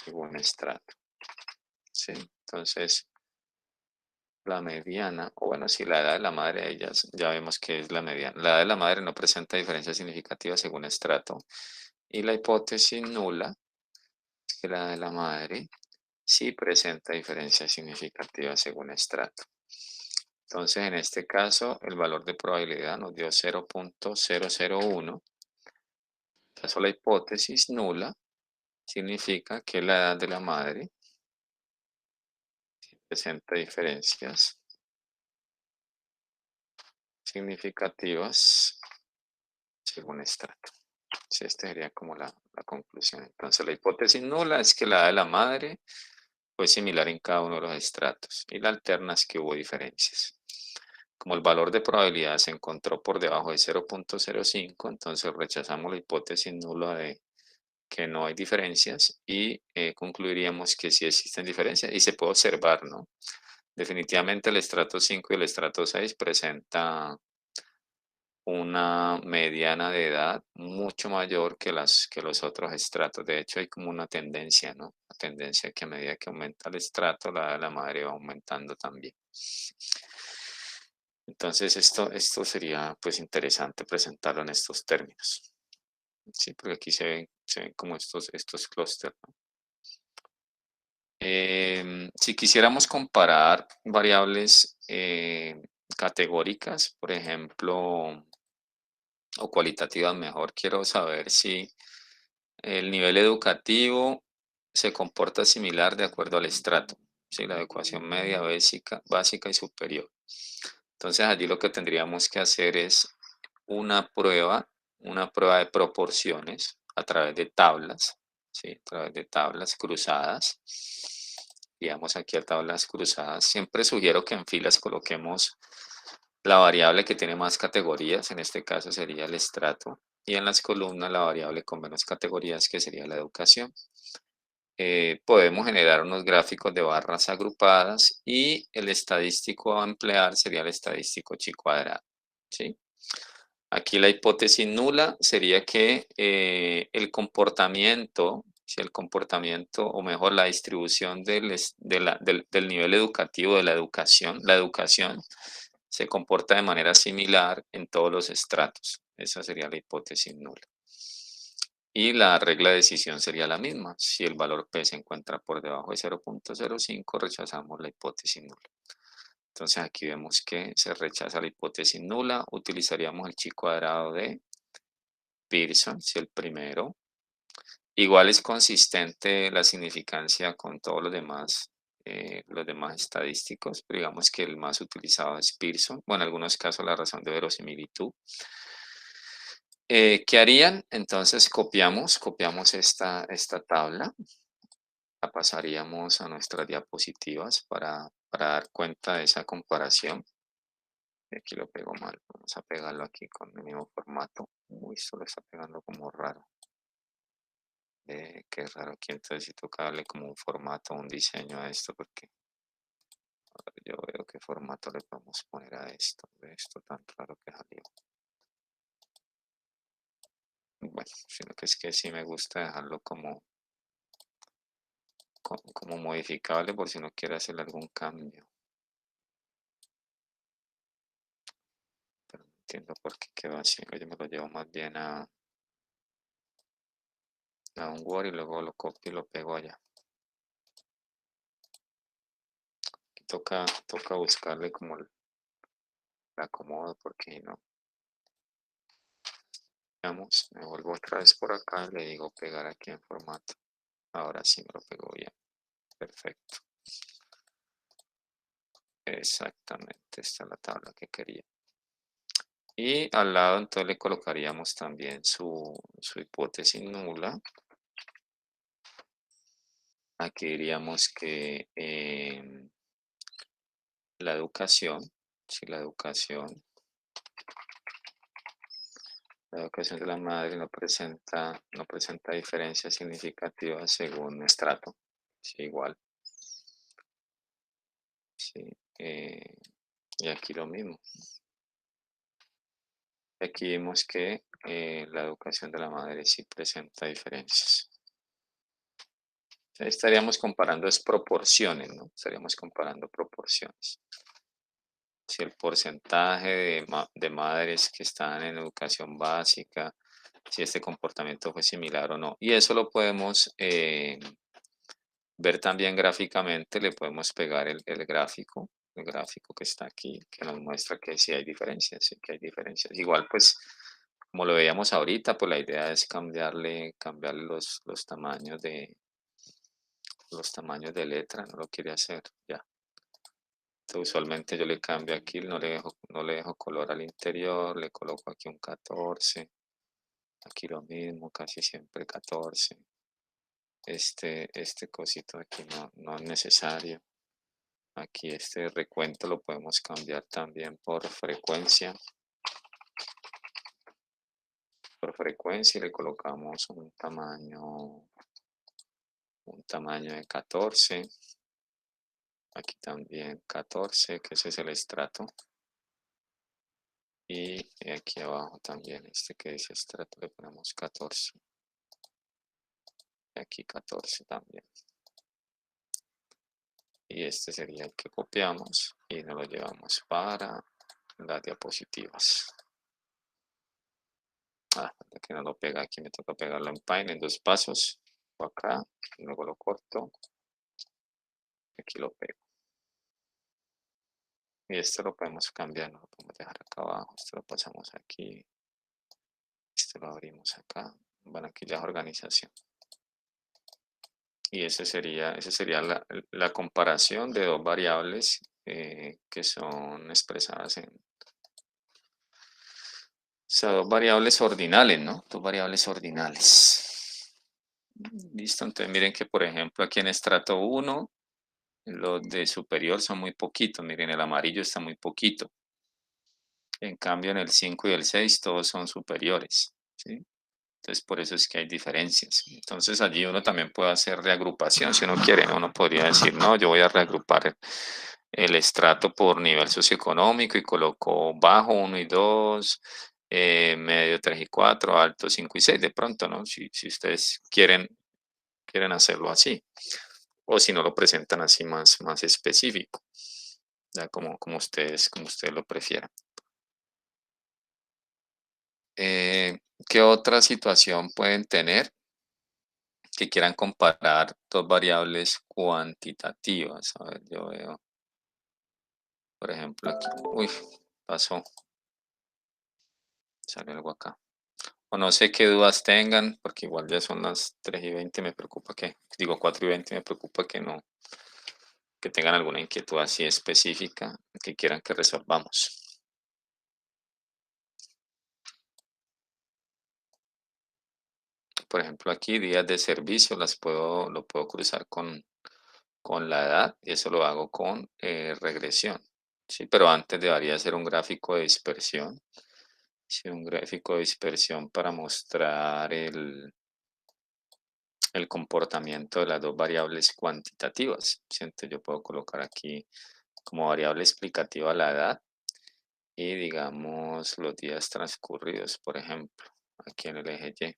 según estrato. ¿Sí? Entonces, la mediana, o bueno, si la edad de la madre de ellas, ya vemos que es la mediana. La edad de la madre no presenta diferencias significativas según estrato. Y la hipótesis nula es que la edad de la madre sí presenta diferencias significativas según estrato. Entonces, en este caso, el valor de probabilidad nos dio 0.001. En caso la hipótesis nula significa que la edad de la madre presenta diferencias significativas según estrato. Sí, esta sería como la conclusión. Entonces, la hipótesis nula es que la edad de la madre fue similar en cada uno de los estratos y la alterna es que hubo diferencias. Como el valor de probabilidad se encontró por debajo de 0.05, entonces rechazamos la hipótesis nula de que no hay diferencias y concluiríamos que sí existen diferencias y se puede observar, ¿no? Definitivamente el estrato 5 y el estrato 6 presenta una mediana de edad mucho mayor que los otros estratos. De hecho, hay como una tendencia, ¿no? Una tendencia que a medida que aumenta el estrato, la edad de la madre va aumentando también. Entonces, esto sería pues interesante presentarlo en estos términos. Sí, porque aquí se ven como estos clústeres, ¿no? Si quisiéramos comparar variables categóricas, por ejemplo, o cualitativas mejor. Quiero saber si el nivel educativo se comporta similar de acuerdo al estrato, ¿sí? La educación media, básica y superior. Entonces allí lo que tendríamos que hacer es una prueba de proporciones a través de tablas, ¿sí? A través de tablas cruzadas. Digamos aquí a tablas cruzadas. Siempre sugiero que en filas coloquemos la variable que tiene más categorías, en este caso sería el estrato, y en las columnas la variable con menos categorías, que sería la educación. Podemos generar unos gráficos de barras agrupadas y el estadístico a emplear sería el estadístico chi cuadrado, ¿sí? Aquí la hipótesis nula sería que el comportamiento, si el comportamiento, o mejor la distribución del nivel educativo de la educación se comporta de manera similar en todos los estratos. Esa sería la hipótesis nula. Y la regla de decisión sería la misma. Si el valor P se encuentra por debajo de 0.05, rechazamos la hipótesis nula. Entonces aquí vemos que se rechaza la hipótesis nula. Utilizaríamos el chi cuadrado de Pearson, si el primero. Igual es consistente la significancia con todos los demás estadísticos, pero digamos que el más utilizado es Pearson. Bueno, en algunos casos la razón de verosimilitud. ¿Qué harían? Entonces copiamos esta tabla, la pasaríamos a nuestras diapositivas para dar cuenta de esa comparación. Aquí lo pego mal, vamos a pegarlo aquí con el mismo formato. Uy, esto lo está pegando como raro. Qué raro aquí, entonces si toca darle como un formato, un diseño a esto, porque a ver, yo veo qué formato le podemos poner a esto, de esto tan raro que salió. Bueno, sino que es que sí me gusta dejarlo como modificable por si no quiere hacer algún cambio. Pero no entiendo por qué quedó así. Yo me lo llevo más bien a un Word y luego lo copio y lo pego allá. Aquí toca buscarle como el acomodo porque no. Veamos, me vuelvo otra vez por acá y le digo pegar aquí en formato. Ahora sí me lo pegó bien. Perfecto. Exactamente, esta es la tabla que quería. Y al lado entonces le colocaríamos también su hipótesis nula. Aquí diríamos que la educación, si la educación de la madre no presenta diferencias significativas según estrato, sí, igual. Sí, y aquí lo mismo. Aquí vemos que la educación de la madre sí presenta diferencias. Estaríamos comparando proporciones, ¿no? Estaríamos comparando proporciones. Si el porcentaje de madres que están en educación básica, si este comportamiento fue similar o no. Y eso lo podemos ver también gráficamente, le podemos pegar el gráfico que está aquí, que nos muestra que sí hay diferencias, sí que hay diferencias. Igual, pues, como lo veíamos ahorita, pues la idea es cambiarle los tamaños de letra, no lo quiere hacer, ya. Entonces, usualmente yo le cambio aquí, no le dejo color al interior, le coloco aquí un 14, aquí lo mismo, casi siempre 14. Este cosito aquí no es necesario. Aquí este recuento lo podemos cambiar también por frecuencia. Por frecuencia le colocamos un tamaño de 14. Aquí también 14, que ese es el estrato. Y aquí abajo también que dice estrato le ponemos 14. Y aquí 14 también. Y este sería el que copiamos y nos lo llevamos para las diapositivas. Que no lo pega aquí, me toca pegarlo en Paint en 2 pasos. Acá, luego lo corto. Aquí lo pego. Y esto lo podemos cambiar, ¿no? Lo podemos dejar acá abajo, esto lo pasamos aquí, esto lo abrimos acá. Bueno, aquí ya es organización. Y esa sería la comparación de dos variables que son expresadas en, o sea, dos variables ordinales, ¿no? Dos variables ordinales. Listo, entonces miren que por ejemplo aquí en estrato 1, los de superior son muy poquitos, miren el amarillo está muy poquito. En cambio en el 5 y el 6 todos son superiores, ¿sí? Entonces por eso es que hay diferencias. Entonces allí uno también puede hacer reagrupación si uno quiere, ¿no? Uno podría decir, no, yo voy a reagrupar el estrato por nivel socioeconómico y coloco bajo 1 y 2, medio 3 y 4, alto 5 y 6 de pronto, ¿no? Si ustedes quieren hacerlo así. O si no lo presentan así más específico, ya como ustedes lo prefieran. ¿Qué otra situación pueden tener que quieran comparar dos variables cuantitativas? A ver, yo veo, por ejemplo, aquí. Uy, pasó. Sale algo acá. O no sé qué dudas tengan, porque igual ya son las 3:20, me preocupa digo 4:20, me preocupa que tengan alguna inquietud así específica que quieran que resolvamos. Por ejemplo, aquí días de servicio lo puedo cruzar con la edad y eso lo hago con regresión. Sí, pero antes debería hacer un gráfico de dispersión. Sí, un gráfico de dispersión para mostrar el comportamiento de las dos variables cuantitativas. ¿Sí? Entonces yo puedo colocar aquí como variable explicativa la edad y digamos los días transcurridos, por ejemplo, aquí en el eje Y.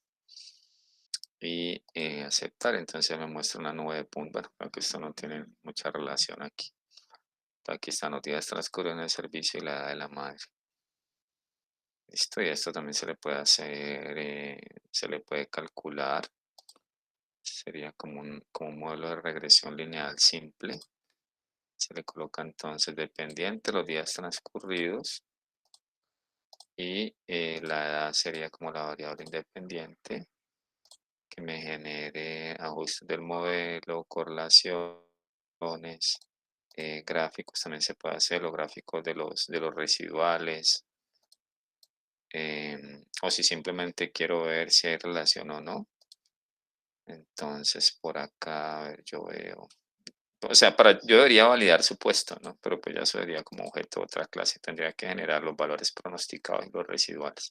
Y aceptar, entonces me muestra una nube de puntos. Bueno, creo que esto no tiene mucha relación aquí. Aquí están los días transcurridos en el servicio y la edad de la madre. Listo, y esto también se le puede hacer, se le puede calcular. Sería como un modelo de regresión lineal simple. Se le coloca entonces dependiente los días transcurridos y la edad sería como la variable independiente que me genere ajustes del modelo, correlaciones, gráficos también se puede hacer, los gráficos de los residuales, o si simplemente quiero ver si hay relación o no. Entonces por acá, a ver, yo veo, o sea, yo debería validar su puesto, ¿no? Pero pues ya eso sería como objeto de otra clase, tendría que generar los valores pronosticados y los residuales,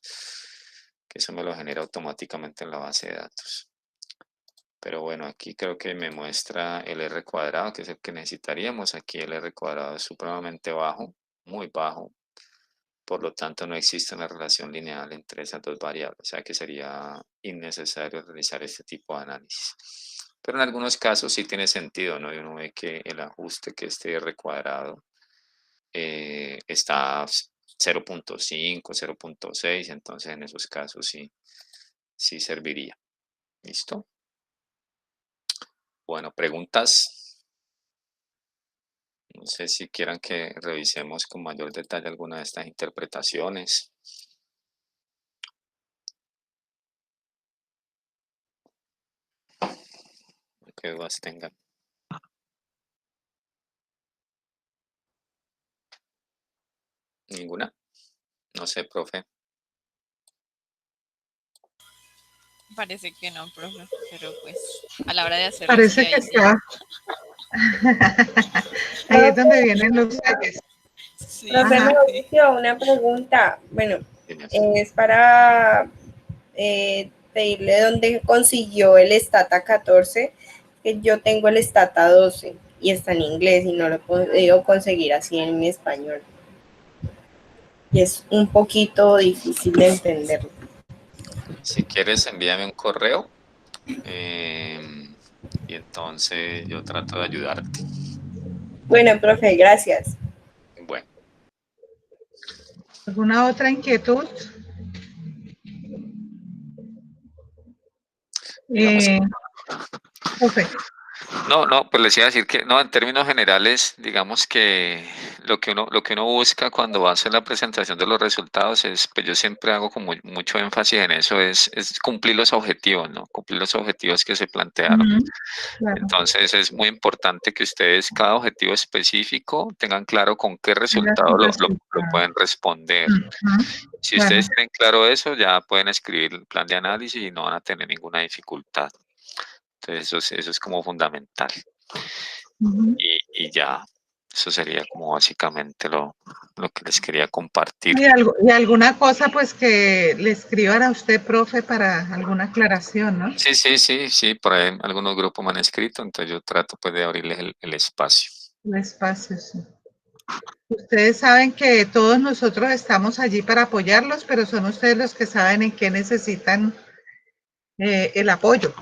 que eso me lo genera automáticamente en la base de datos. Pero bueno, aquí creo que me muestra el R cuadrado, que es el que necesitaríamos. Aquí el R cuadrado es supremamente bajo, muy bajo. Por lo tanto, no existe una relación lineal entre esas dos variables, o sea que sería innecesario realizar este tipo de análisis. Pero en algunos casos sí tiene sentido, ¿no? Y uno ve que el ajuste que este R cuadrado está 0.5, 0.6, entonces en esos casos sí serviría. ¿Listo? Bueno, preguntas. No sé si quieran que revisemos con mayor detalle alguna de estas interpretaciones. ¿Qué dudas tengan? ¿Ninguna? No sé, profe. Parece que no, profe, pero pues a la hora de hacerlo Parece sí, que ahí sí. está. Ahí es donde vienen los fallos. Sí, Profe, Ajá. me sí. surgió una pregunta. Bueno, Dime. es para pedirle dónde consiguió el Stata 14, que yo tengo el Stata 12 y está en inglés y no lo he podido conseguir así en español. Y es un poquito difícil de entenderlo. Si quieres, envíame un correo y entonces yo trato de ayudarte. Bueno, profe, gracias. Bueno, ¿Alguna otra inquietud? digamos, Profe, No, pues les iba a decir que, no, en términos generales, digamos que lo que uno busca cuando va a hacer la presentación de los resultados es, pues yo siempre hago como mucho énfasis en eso, es cumplir los objetivos, ¿no? Cumplir los objetivos que se plantearon. Ujú, claro. Entonces es muy importante que ustedes cada objetivo específico tengan claro con qué Tenga resultado su lo resultado. pueden responder. Ujú, Si claro. ustedes tienen claro eso, ya pueden escribir el plan de análisis y no van a tener ninguna dificultad. Entonces eso es como fundamental. Ujú. Y ya, eso sería como básicamente lo que les quería compartir. Y alguna cosa pues que le escriban a usted, profe, para alguna aclaración, ¿no? Sí, por ahí algunos grupos me han escrito, entonces yo trato pues de abrirles el espacio. El espacio, sí. Ustedes saben que todos nosotros estamos allí para apoyarlos, pero son ustedes los que saben en qué necesitan el apoyo.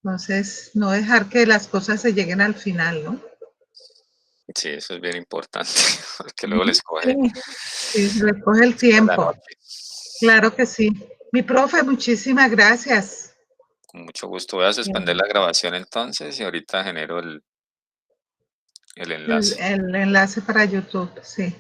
Entonces, no dejar que las cosas se lleguen al final, ¿no? Sí, eso es bien importante, porque luego les coge Sí, se les coge el la tiempo. noche. Claro que sí. Mi profe, muchísimas gracias. Con mucho gusto. Voy a suspender la grabación entonces y ahorita genero el enlace. El enlace para YouTube, sí.